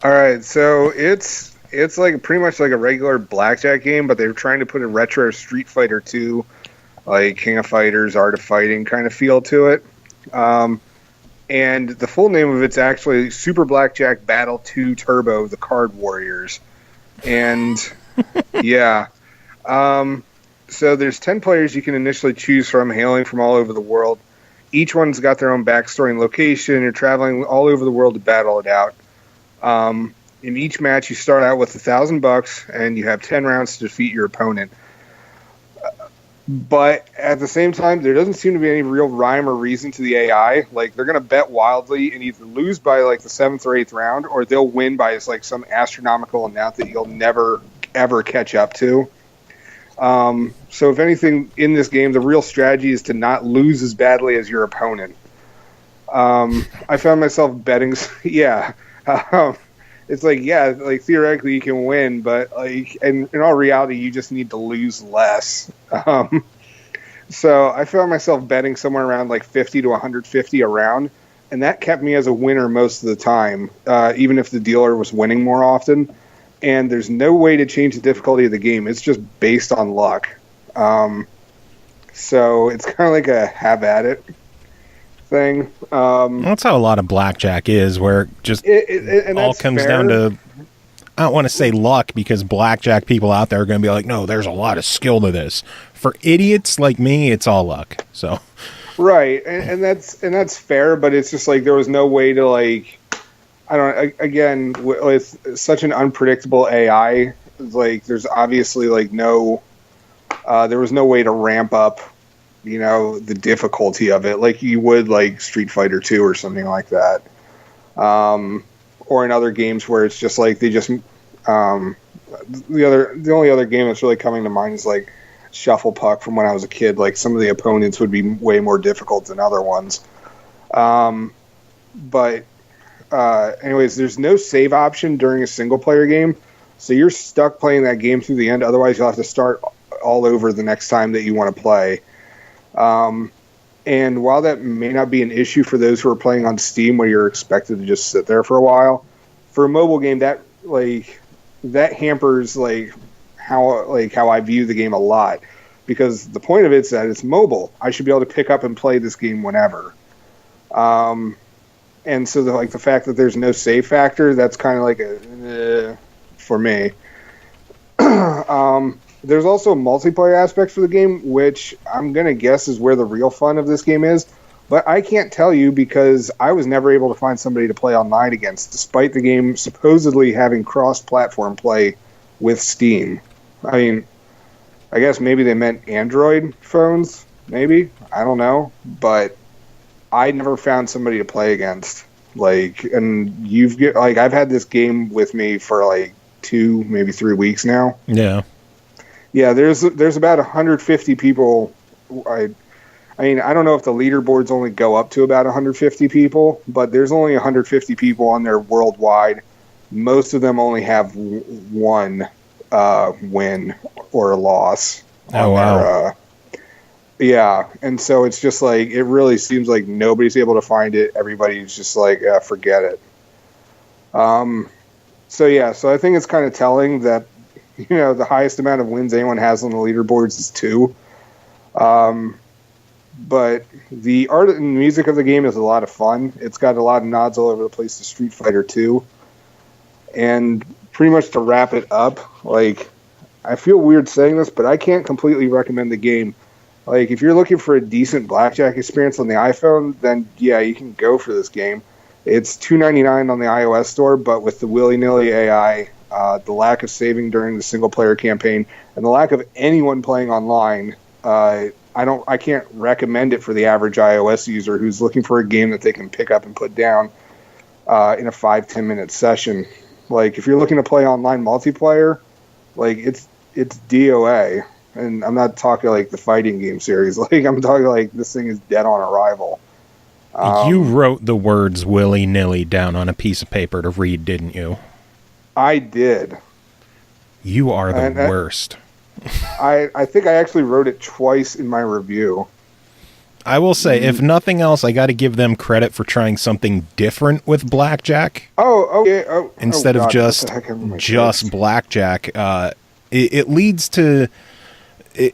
All right, so it's like pretty much like a regular blackjack game, but they're trying to put a retro Street Fighter 2, like King of Fighters, Art of Fighting kind of feel to it. And the full name of it's actually Super Blackjack Battle 2 Turbo, The Card Warriors. And, yeah. So there's 10 players you can initially choose from, hailing from all over the world. Each one's got their own backstory and location. You're traveling all over the world to battle it out. In each match, you start out with $1,000, and you have 10 rounds to defeat your opponent. But at the same time, there doesn't seem to be any real rhyme or reason to the AI. Like, they're going to bet wildly and either lose by, like, the 7th or 8th round, or they'll win by, like, some astronomical amount that you'll never, ever catch up to. So if anything, in this game, the real strategy is to not lose as badly as your opponent. I found myself betting... yeah. It's like, yeah, like, theoretically you can win, but, like, in all reality, you just need to lose less. So I found myself betting somewhere around, like, 50 to 150 a round, and that kept me as a winner most of the time, even if the dealer was winning more often. And there's no way to change the difficulty of the game. It's just based on luck. So it's kind of like a have at it thing. That's how a lot of blackjack is, where it just all comes down to, I don't want to say luck, because blackjack people out there are going to be like, no, there's a lot of skill to this. For idiots like me, it's all luck. So, right, and that's fair, but it's just like there was no way to, like, I don't, again, with such an unpredictable AI, like, there's obviously, like, no, there was no way to ramp up, you know, the difficulty of it like you would, like, Street Fighter 2 or something like that. Or in other games where it's just like they just, the only other game that's really coming to mind is, like, Shuffle Puck from when I was a kid. Like, some of the opponents would be way more difficult than other ones. But anyways, there's no save option during a single-player game, so you're stuck playing that game through the end. Otherwise, you'll have to start all over the next time that you want to play. And while that may not be an issue for those who are playing on Steam, where you're expected to just sit there for a while, for a mobile game, that hampers how I view the game a lot, because the point of it's that it's mobile. I should be able to pick up and play this game whenever. And so the fact that there's no save factor, that's kind of like for me. There's also a multiplayer aspect for the game, which I'm going to guess is where the real fun of this game is. But I can't tell you because I was never able to find somebody to play online against, despite the game supposedly having cross-platform play with Steam. I mean, I guess maybe they meant Android phones, maybe. I don't know. But I never found somebody to play against. And I've had this game with me for 2, maybe 3 weeks now. Yeah. Yeah, there's about 150 people. I mean, I don't know if the leaderboards only go up to about 150 people, but there's only 150 people on there worldwide. Most of them only have one win or a loss. Oh, wow. Yeah, and so it's just like, it really seems like nobody's able to find it. Everybody's just like, forget it. So I think it's kind of telling that, the highest amount of wins anyone has on the leaderboards is 2. But the art and music of the game is a lot of fun. It's got a lot of nods all over the place to Street Fighter 2. And pretty much to wrap it up, like, I feel weird saying this, but I can't completely recommend the game. Like, if you're looking for a decent Blackjack experience on the iPhone, then yeah, you can go for this game. It's $2.99 on the iOS store, but with the willy-nilly AI, the lack of saving during the single-player campaign, and the lack of anyone playing online, I can't recommend it for the average iOS user who's looking for a game that they can pick up and put down in a 5-10 minute session. Like, if you're looking to play online multiplayer, like, it's DOA. And I'm not talking like the fighting game series. Like, I'm talking like this thing is dead on arrival. You wrote the words willy-nilly down on a piece of paper to read, didn't you? I did. You are the worst. I think I actually wrote it twice in my review. I will say, if nothing else, I got to give them credit for trying something different with Blackjack. Oh, okay. Instead of just Blackjack. It leads to...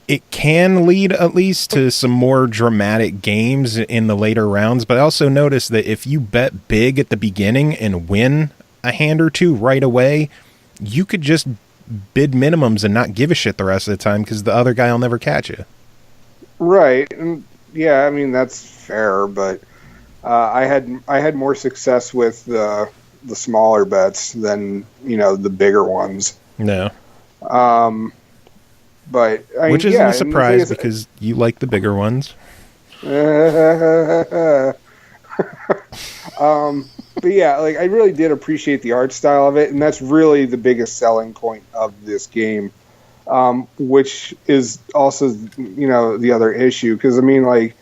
It can lead at least to some more dramatic games in the later rounds, but I also noticed that if you bet big at the beginning and win a hand or two right away, you could just bid minimums and not give a shit the rest of the time because the other guy will never catch you. Right. And yeah, I mean, that's fair, but I had more success with the smaller bets than, the bigger ones. No. But which isn't a surprise because you like the bigger ones. But yeah, like, I really did appreciate the art style of it, and that's really the biggest selling point of this game, which is also, the other issue. Because, I mean, like,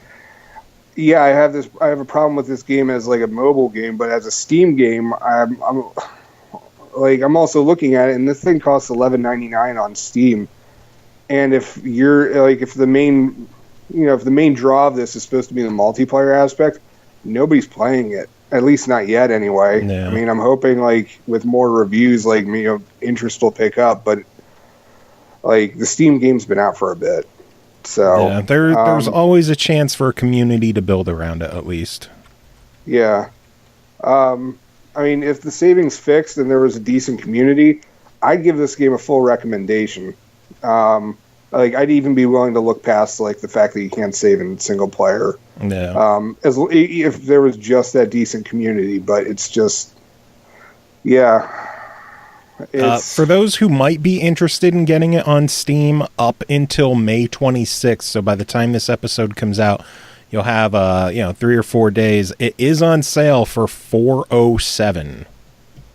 yeah, I have a problem with this game as, like, a mobile game, but as a Steam game, I'm also looking at it, and this thing costs $11.99 on Steam. And if you're like, if the main draw of this is supposed to be the multiplayer aspect, nobody's playing it. At least not yet, anyway. No. I mean, I'm hoping like with more reviews, like interest will pick up. But like the Steam game's been out for a bit, so yeah, there's always a chance for a community to build around it, at least. Yeah. I mean, if the saving's fixed and there was a decent community, I'd give this game a full recommendation. Like, I'd even be willing to look past like the fact that you can't save in single player. No. If there was just that decent community, but it's just, yeah. For those who might be interested in getting it on Steam, up until May 26th. So by the time this episode comes out, you'll have 3 or 4 days. It is on sale for $407.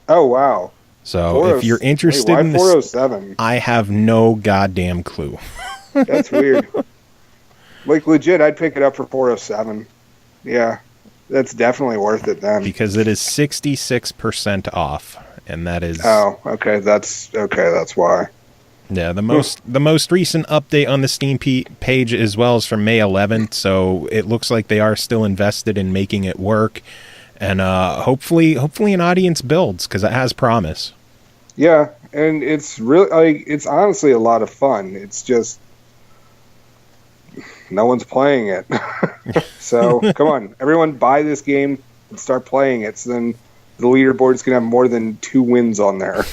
Oh wow. So if you're interested in this, $407? I have no goddamn clue. That's weird. Like, legit, I'd pick it up for $407. Yeah, that's definitely worth it then. Because it is 66% off, and that is... Oh, okay, that's why. Yeah, the most recent update on the Steam page as well is from May 11th, so it looks like they are still invested in making it work. And hopefully an audience builds, because it has promise. Yeah, and it's really, like, it's honestly a lot of fun. It's just no one's playing it. So come on, everyone, buy this game and start playing it. So then the leaderboard's gonna have more than 2 wins on there.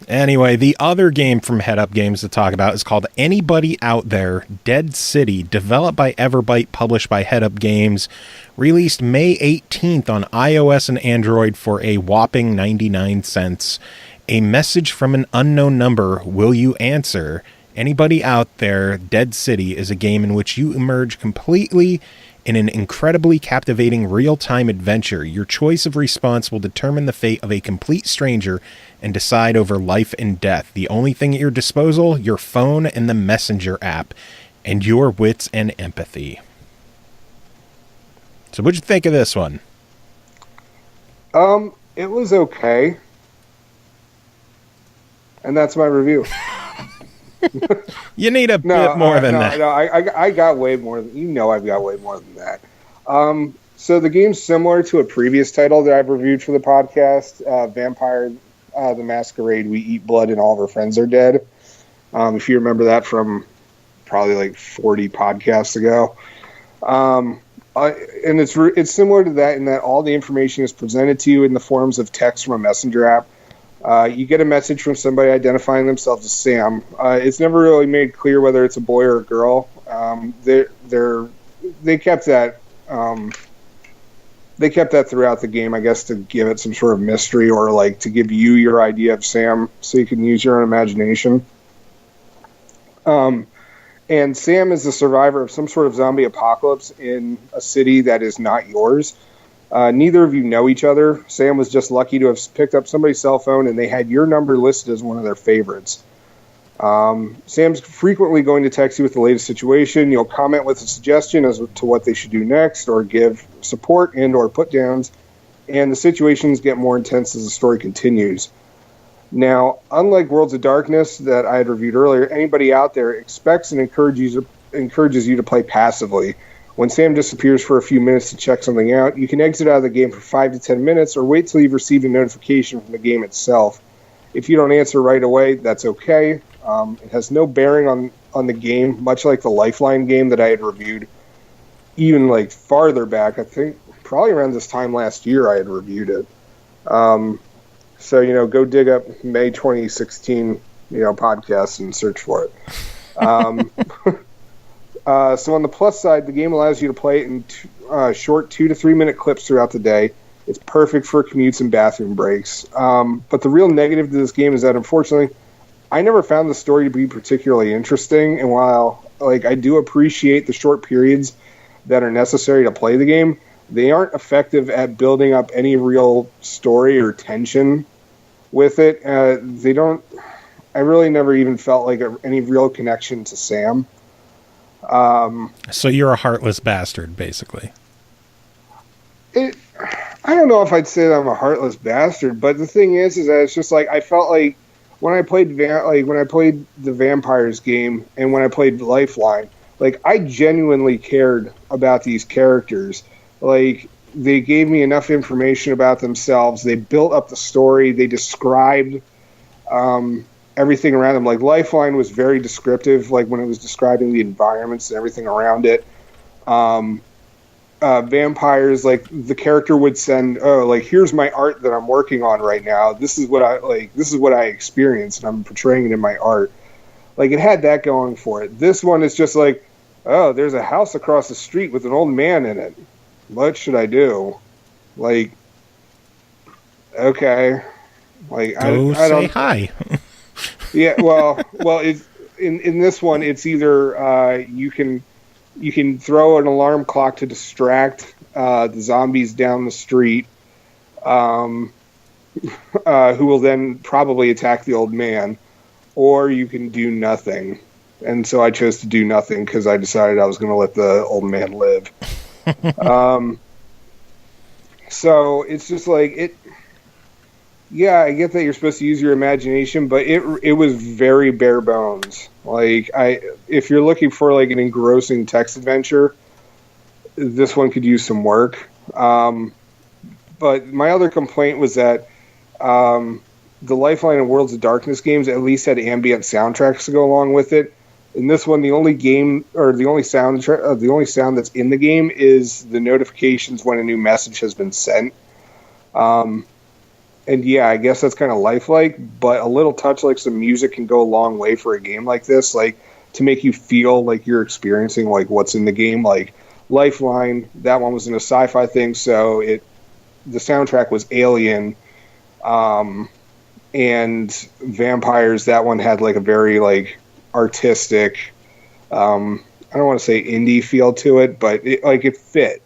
Anyway, the other game from Headup Games to talk about is called Anybody Out There, Dead City, developed by Everbyte, published by Headup Games, released May 18th on iOS and Android for a whopping 99 cents. A message from an unknown number, will you answer? Anybody Out There, Dead City is a game in which you emerge completely in an incredibly captivating real-time adventure. Your choice of response will determine the fate of a complete stranger and decide over life and death. The only thing at your disposal, your phone and the Messenger app, and your wits and empathy. So what'd you think of this one? It was okay. And that's my review. You need a bit more than that. No, I got way more. I've got way more than that. So the game's similar to a previous title that I've reviewed for the podcast, Vampire the Masquerade, We Eat Blood and All of Our Friends Are Dead. If you remember that from probably like 40 podcasts ago. And it's similar to that in that all the information is presented to you in the forms of text from a messenger app. You get a message from somebody identifying themselves as Sam. It's never really made clear whether it's a boy or a girl. They kept that. They kept that throughout the game, I guess, to give it some sort of mystery or like to give you your idea of Sam, so you can use your own imagination. And Sam is the survivor of some sort of zombie apocalypse in a city that is not yours. Neither of you know each other. Sam was just lucky to have picked up somebody's cell phone, and they had your number listed as one of their favorites. Sam's frequently going to text you with the latest situation. You'll comment with a suggestion as to what they should do next, or give support and or put downs, and the situations get more intense as the story continues. Now, unlike Worlds of Darkness that I had reviewed earlier, anybody out there expects and encourages you to play passively. When Sam disappears for a few minutes to check something out, you can exit out of the game for 5 to 10 minutes or wait till you've received a notification from the game itself. If you don't answer right away, that's okay. It has no bearing on the game, much like the Lifeline game that I had reviewed even like farther back. I think probably around this time last year I had reviewed it. So, go dig up May 2016, podcast and search for it. So on the plus side, the game allows you to play it in short 2 to 3 minute clips throughout the day. It's perfect for commutes and bathroom breaks. But the real negative to this game is that, unfortunately, I never found the story to be particularly interesting. And while I do appreciate the short periods that are necessary to play the game, they aren't effective at building up any real story or tension with it. I really never even felt like any real connection to Sam. So you're a heartless bastard, basically. I don't know if I'd say that I'm a heartless bastard, but the thing is that it's just like I felt like when I played the Vampires game and when I played Lifeline, I genuinely cared about these characters. They gave me enough information about themselves. They built up the story. They described everything around them. Lifeline was very descriptive, when it was describing the environments and everything around it. Vampires, the character would send, here's my art that I'm working on right now. This is what I experienced, and I'm portraying it in my art. It had that going for it. This one is just there's a house across the street with an old man in it. What should I do? Okay. I don't say hi. Yeah, well, it's in this one, it's either you can throw an alarm clock to distract the zombies down the street, who will then probably attack the old man, or you can do nothing. And so I chose to do nothing because I decided I was going to let the old man live. So it's just it. Yeah, I get that you're supposed to use your imagination, but it was very bare bones. If you're looking for an engrossing text adventure, this one could use some work. But my other complaint was that the Lifeline and Worlds of Darkness games at least had ambient soundtracks to go along with it. In this one, the only sound that's in the game is the notifications when a new message has been sent. And yeah, I guess that's kind of lifelike, but a little touch like some music can go a long way for a game like this, to make you feel like you're experiencing what's in the game. Lifeline, that one was in a sci-fi thing, so the soundtrack was Alien, and Vampires, that one had a very artistic, I don't want to say indie feel to it, but it fit,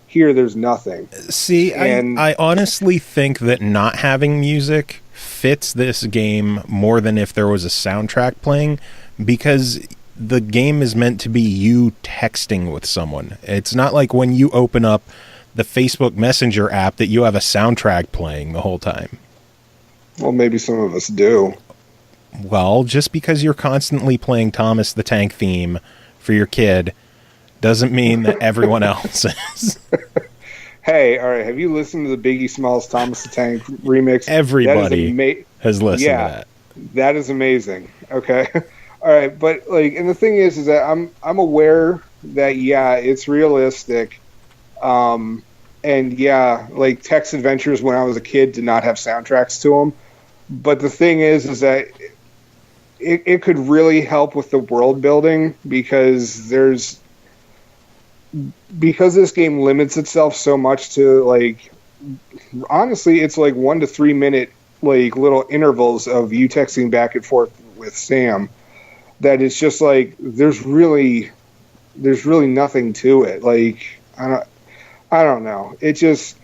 Here, there's nothing. See, I honestly think that not having music fits this game more than if there was a soundtrack playing, because the game is meant to be you texting with someone. It's not like when you open up the Facebook Messenger app that you have a soundtrack playing the whole time. Well, maybe some of us do. Well, just because you're constantly playing Thomas the Tank theme for your kid doesn't mean that everyone else is. Hey, all right, have you listened to the Biggie Smalls Thomas the Tank remix? Everybody has listened to that. That is amazing, okay? All right, but like, and the thing is that I'm aware that it's realistic, and like text adventures when I was a kid did not have soundtracks to them. But the thing is that it could really help with the world building because this game limits itself so much to like, honestly, it's like 1 to 3 minute like little intervals of you texting back and forth with Sam. That it's just like there's really nothing to it. Like I don't know. It just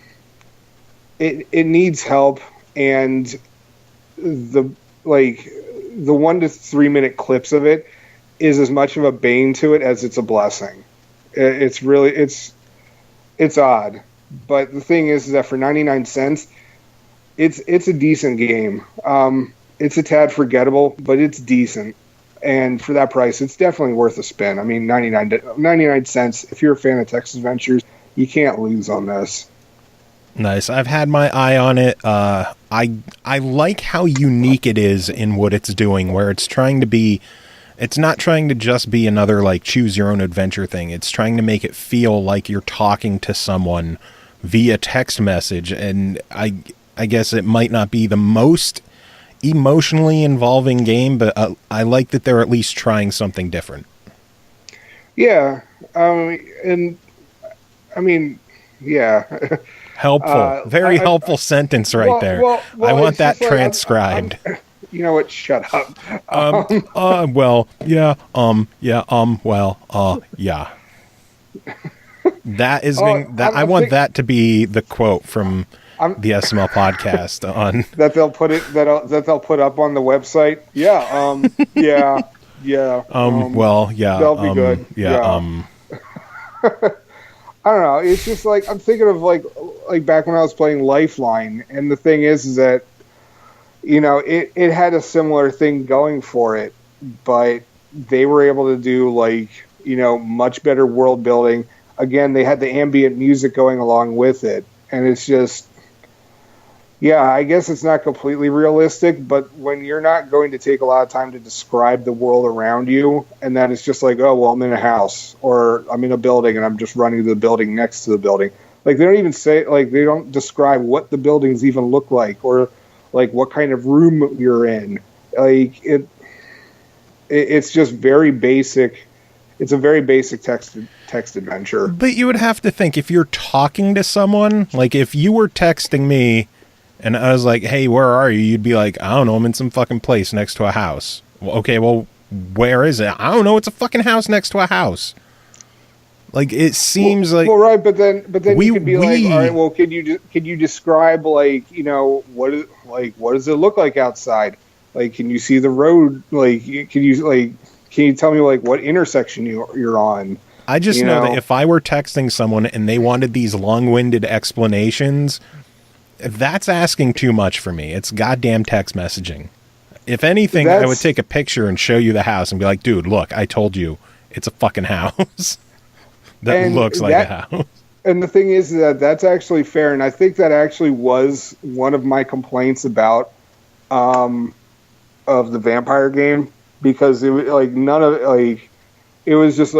it needs help, and the 1 to 3 minute clips of it is as much of a bane to it as it's a blessing. It's really it's odd, but the thing is that for 99 cents, it's a decent game. It's a tad forgettable, but it's decent. And for that price, it's definitely worth a spin. I mean, 99 cents. If you're a fan of text adventures, you can't lose on this. Nice. I've had my eye on it. I like how unique it is in what it's doing, where it's not trying to just be another like choose your own adventure thing. It's trying to make it feel like you're talking to someone via text message. And I guess it might not be the most emotionally involving game, but I like that they're at least trying something different. Yeah. Helpful. Very helpful sentence right there. Well, I want that transcribed. You know what? Shut up. Yeah. That is I want that to be the quote from the SML podcast on that they'll put up on the website. That'll be good. I don't know. It's just like I'm thinking of like back when I was playing Lifeline, and the thing is that it had a similar thing going for it, but they were able to do much better world building. Again, they had the ambient music going along with it, and it's just I guess it's not completely realistic, but when you're not going to take a lot of time to describe the world around you, and then it's just like, oh, well, I'm in a house, or I'm in a building, and I'm just running to the building next to the building. Like, they don't even say, they don't describe what the buildings even look like, or, what kind of room you're in. It's just very basic. It's a very basic text adventure. But you would have to think, if you're talking to someone, like, if you were texting me, and I was like, hey, where are you? You'd be like, I don't know, I'm in some fucking place next to a house. Well, okay, well, where is it? I don't know, it's a fucking house next to a house. Like, it seems like... Well, right, but then you could be all right, well, can you describe, what does it look like outside? Like, can you see the road? Like, can you tell me, what intersection you're on? I just know that if I were texting someone and they wanted these long-winded explanations... That's asking too much for me. It's goddamn text messaging. If anything, I would take a picture and show you the house and be like, dude, look, I told you it's a fucking house that looks like a house. And the thing is that that's actually fair. And I think that actually was one of my complaints about of the vampire game, because it was none of it was just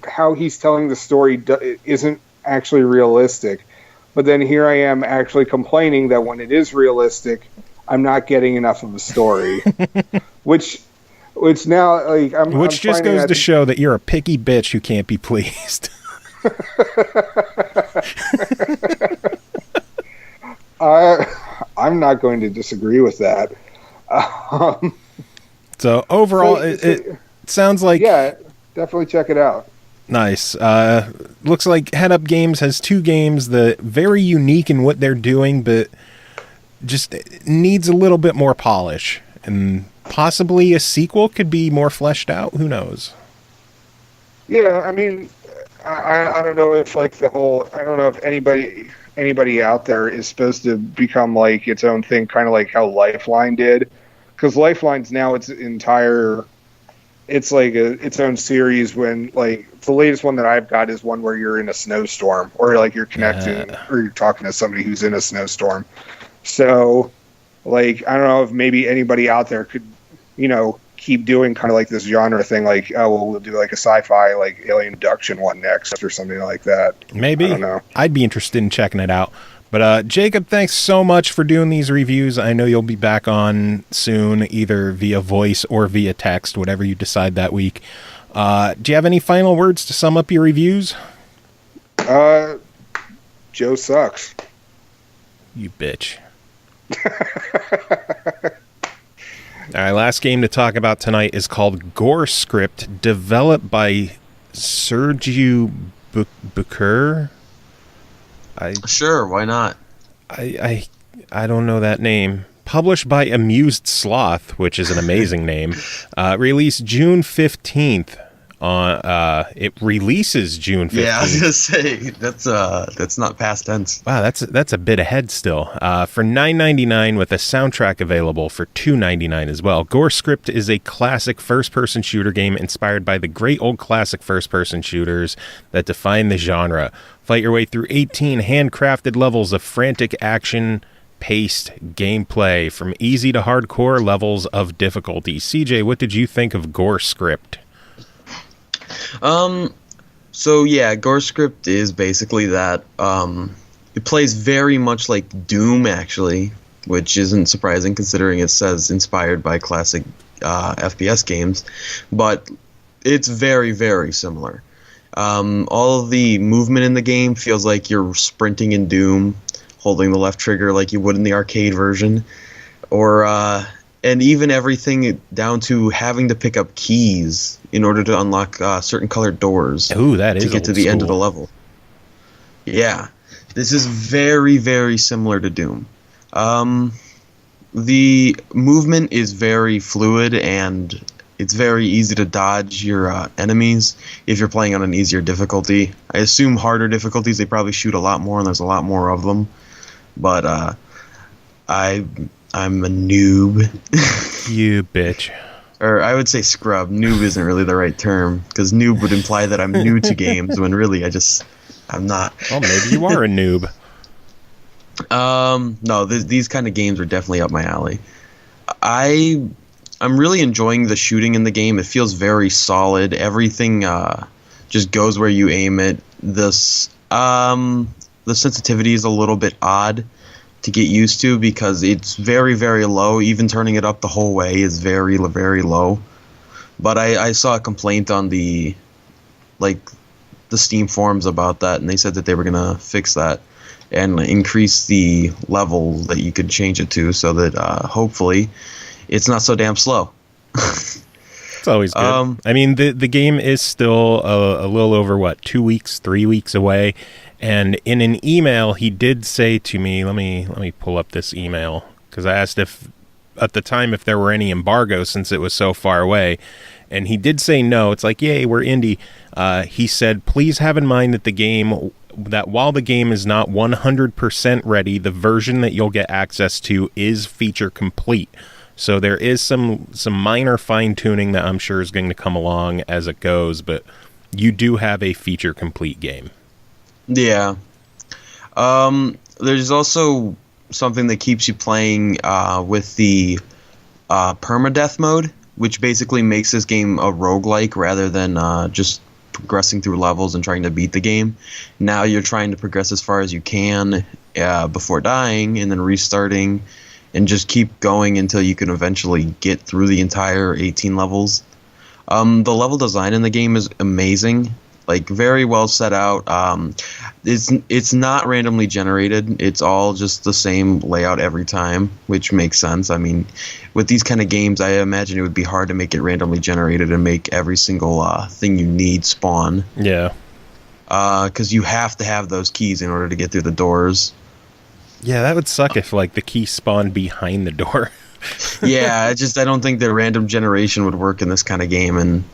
how he's telling the story isn't actually realistic. But then here I am actually complaining that when it is realistic, I'm not getting enough of a story, which now which just goes to show that you're a picky bitch who can't be pleased. I'm not going to disagree with that. So overall, it sounds like definitely check it out. Nice. Looks like Headup Games has 2 games that very unique in what they're doing, but just needs a little bit more polish. And possibly a sequel could be more fleshed out. Who knows? Yeah, I mean, I don't know if I don't know if anybody out there is supposed to become its own thing, kind of like how Lifeline did. Because Lifeline's now its entire... It's its own series when the latest one that I've got is one where you're in a snowstorm, or you're connecting or you're talking to somebody who's in a snowstorm. So I don't know if maybe anybody out there could keep doing kind of like this genre thing, like, oh, well, we'll do like a sci-fi, like Alien Abduction one next or something like that. Maybe. I don't know. I'd be interested in checking it out. But Jacob, thanks so much for doing these reviews. I know you'll be back on soon, either via voice or via text, whatever you decide that week. Do you have any final words to sum up your reviews? Joe sucks. You bitch. All right, last game to talk about tonight is called Gorescript, developed by Sergui Bucur. Sure, why not? I don't know that name. Published by AmusedSloth, which is an amazing name. Released June 15th. It releases June 15th. Yeah, I was gonna say that's not past tense. Wow, that's a bit ahead still. For $9.99 with a soundtrack available for $2.99 as well. Gorescript is a classic first-person shooter game inspired by the great old classic first-person shooters that define the genre. Fight your way through 18 handcrafted levels of frantic action-paced gameplay from easy to hardcore levels of difficulty. CJ, what did you think of Gorescript? So yeah, Gorescript is basically that. It plays very much like Doom, actually, which isn't surprising considering it says inspired by classic FPS games, but it's very, very similar. All of the movement in the game feels like you're sprinting in Doom, holding the left trigger like you would in the arcade version, and even everything down to having to pick up keys in order to unlock certain colored doors. Ooh, that is to get to the end of the level. Yeah, this is very, very similar to Doom. The movement is very fluid, and it's very easy to dodge your enemies if you're playing on an easier difficulty. I assume harder difficulties, they probably shoot a lot more, and there's a lot more of them. But I'm a noob. You bitch. Or I would say scrub. Noob isn't really the right term, because noob would imply that I'm new to games, when really I'm not. Well, maybe you are a noob. No, these kind of games are definitely up my alley. I'm really enjoying the shooting in the game. It feels very solid. Everything just goes where you aim it. The sensitivity is a little bit odd to get used to because it's very, very low. Even turning it up the whole way is very, very low. But I saw a complaint on the Steam forums about that, and they said that they were gonna fix that and increase the level that you could change it to, so that hopefully it's not so damn slow. It's always good. I mean, the game is still a little over 3 weeks away. And in an email, he did say to me, let me pull up this email, because I asked if at the time if there were any embargoes since it was so far away, and he did say no. It's like, yay, we're indie. He said, please have in mind that while the game is not 100% ready, the version that you'll get access to is feature complete. So there is some minor fine tuning that I'm sure is going to come along as it goes, but you do have a feature complete game. Yeah. There's also something that keeps you playing with the permadeath mode, which basically makes this game a roguelike rather than just progressing through levels and trying to beat the game. Now you're trying to progress as far as you can before dying, and then restarting, and just keep going until you can eventually get through the entire 18 levels. The level design in the game is amazing. Like, very well set out. It's not randomly generated. It's all just the same layout every time, which makes sense. I mean, with these kind of games, I imagine it would be hard to make it randomly generated and make every single thing you need spawn. Yeah. Because you have to have those keys in order to get through the doors. Yeah, that would suck if, the key spawned behind the door. Yeah, I don't think that random generation would work in this kind of game, and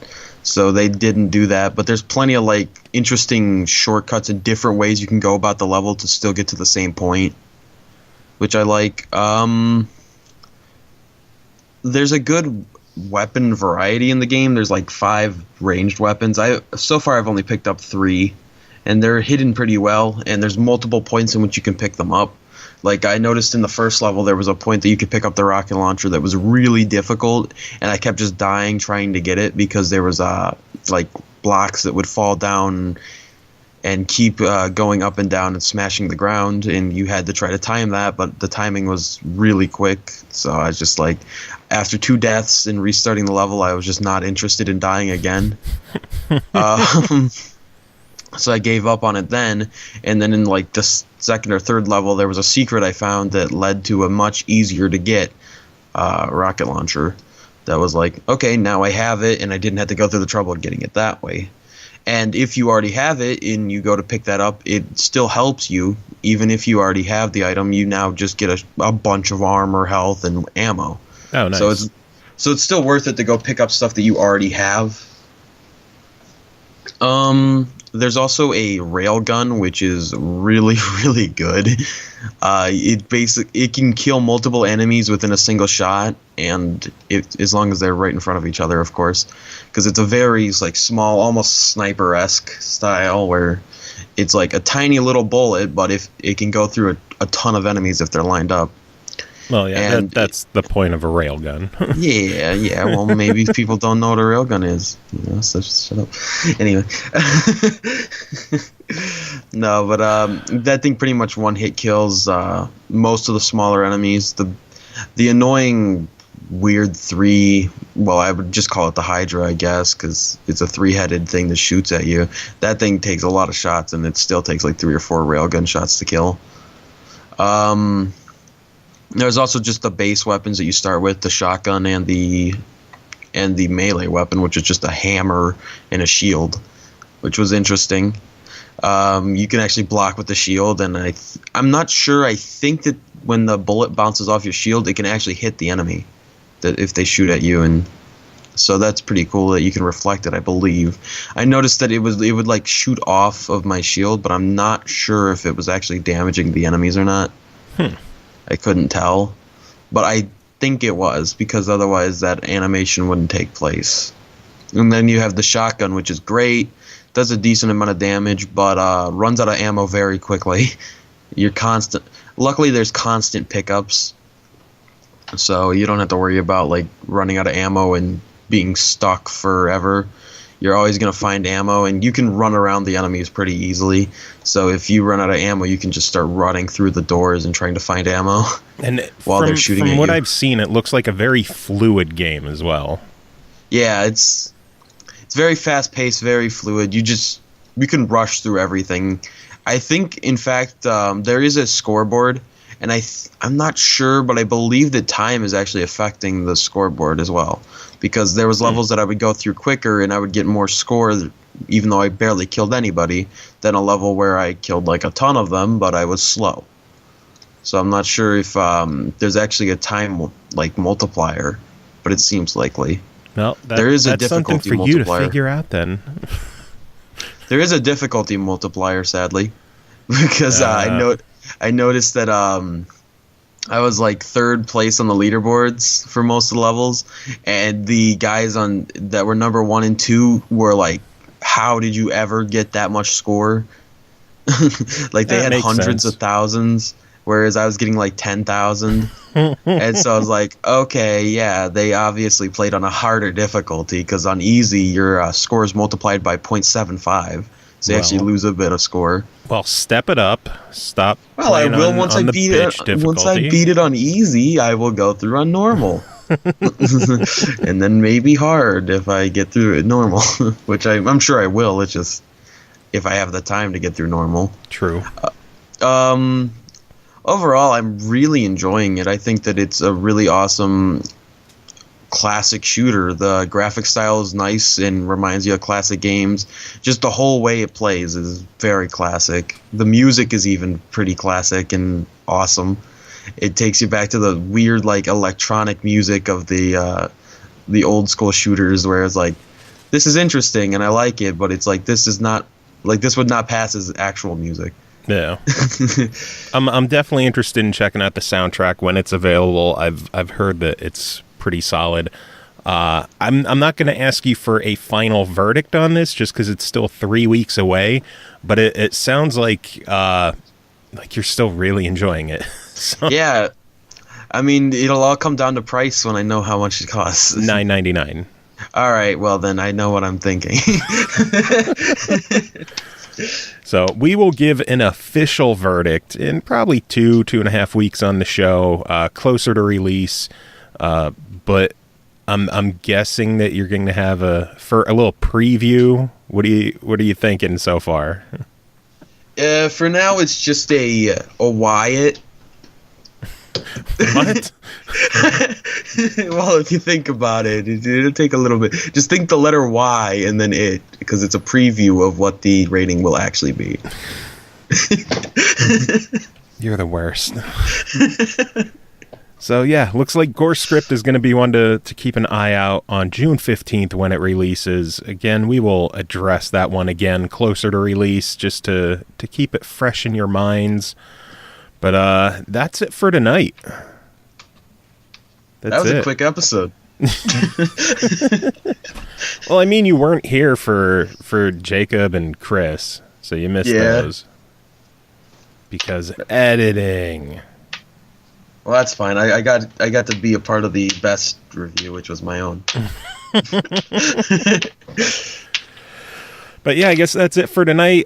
so they didn't do that. But there's plenty of interesting shortcuts and different ways you can go about the level to still get to the same point, which I like. There's a good weapon variety in the game. There's 5 ranged weapons. So far I've only picked up 3, and they're hidden pretty well, and there's multiple points in which you can pick them up. Like, I noticed in the first level there was a point that you could pick up the rocket launcher that was really difficult, and I kept just dying trying to get it because there was like blocks that would fall down and keep going up and down and smashing the ground, and you had to try to time that, but the timing was really quick. So I was just like, after 2 deaths and restarting the level, I was just not interested in dying again. So I gave up on it then, and then in like the second or third level, there was a secret I found that led to a much easier to get rocket launcher. That was like, okay, now I have it, and I didn't have to go through the trouble of getting it that way. And if you already have it and you go to pick that up, it still helps you. Even if you already have the item, you now just get a bunch of armor, health, and ammo. Oh, nice. So it's still worth it to go pick up stuff that you already have. There's also a railgun, which is really, really good. It can kill multiple enemies within a single shot, and as long as they're right in front of each other, of course, because it's a very like small, almost sniper-esque style where it's like a tiny little bullet, but if it can go through a ton of enemies if they're lined up. Well, yeah, that's the point of a railgun. yeah. Well, maybe people don't know what a railgun is. You know, so shut up. Anyway. No, but that thing pretty much one-hit kills most of the smaller enemies. The annoying weird 3, well, I would just call it the Hydra, I guess, because it's a 3-headed thing that shoots at you. That thing takes a lot of shots, and it still takes like 3 or 4 railgun shots to kill. There's also just the base weapons that you start with, the shotgun and the melee weapon, which is just a hammer and a shield, which was interesting. You can actually block with the shield, and I'm not sure. I think that when the bullet bounces off your shield, it can actually hit the enemy that if they shoot at you, and so that's pretty cool that you can reflect it, I believe. I noticed that it would like shoot off of my shield, but I'm not sure if it was actually damaging the enemies or not. I couldn't tell, but I think it was, because otherwise that animation wouldn't take place. And then you have the shotgun, which is great, does a decent amount of damage, but runs out of ammo very quickly. Luckily there's constant pickups, so you don't have to worry about like running out of ammo and being stuck forever. You're always going to find ammo, and you can run around the enemies pretty easily. So if you run out of ammo, you can just start running through the doors and trying to find ammo and while they're shooting at you. From what I've seen, it looks like a very fluid game as well. Yeah, it's very fast-paced, very fluid. You can rush through everything. I think, in fact, there is a scoreboard, and I'm not sure, but I believe that time is actually affecting the scoreboard as well. Because there was levels that I would go through quicker and I would get more score, even though I barely killed anybody, than a level where I killed like a ton of them, but I was slow. So I'm not sure if there's actually a time like multiplier, but it seems likely. Well, there is a that's something difficulty for multiplier. You to figure out then. There is a difficulty multiplier, sadly, because I noticed that I was like 3rd place on the leaderboards for most of the levels, and the guys that were number 1 and 2 were like, how did you ever get that much score? Like they had hundreds of thousands, whereas I was getting like 10,000. And so I was like, okay, yeah, they obviously played on a harder difficulty, because on easy your score is multiplied by 0.75. So you actually lose a bit of score. Well, step it up. Stop. Well, I will once I beat it. Once I beat it on easy, I will go through on normal, and then maybe hard if I get through it normal, which I'm sure I will. It's just if I have the time to get through normal. True. Overall, I'm really enjoying it. I think that it's a really awesome classic shooter. The graphic style is nice and reminds you of classic games. Just the whole way it plays is very classic. The music is even pretty classic and awesome. It takes you back to the weird like electronic music of the old school shooters, where it's like, this is interesting and I like it, but it's like this would not pass as actual music. Yeah. I'm definitely interested in checking out the soundtrack when it's available. I've heard that it's pretty solid. I'm not going to ask you for a final verdict on this just because it's still 3 weeks away, but it sounds like like you're still really enjoying it. So, Yeah. I mean, it'll all come down to price when I know how much it costs. $9.99. All right, well then I know what I'm thinking. So we will give an official verdict in probably 2.5 weeks on the show, closer to release. But I'm guessing that you're going to have a little preview. What are you thinking so far? For now, it's just a Wyatt. What? Well, if you think about it, it'll take a little bit. Just think the letter Y and then it, because it's a preview of what the rating will actually be. You're the worst. So yeah, looks like Gorescript is going to be one to keep an eye out on June 15th when it releases. Again, we will address that one again closer to release just to keep it fresh in your minds. But that's it for tonight. That was a quick episode. Well, I mean, you weren't here for Jacob and Chris, so you missed those. Because editing. Well, that's fine. I got to be a part of the best review, which was my own. But yeah, I guess that's it for tonight.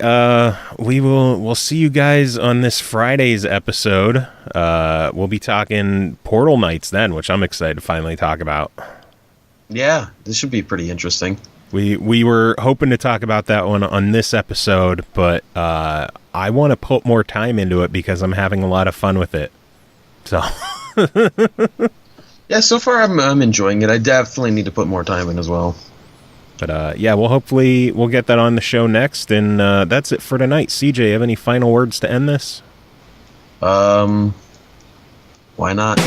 We'll see you guys on this Friday's episode. We'll be talking Portal Knights then, which I'm excited to finally talk about. Yeah, this should be pretty interesting. We were hoping to talk about that one on this episode, but I want to put more time into it because I'm having a lot of fun with it. So yeah, so far I'm enjoying it. I definitely need to put more time in as well. But yeah, we'll get that on the show next, and that's it for tonight. CJ, have any final words to end this? Why not?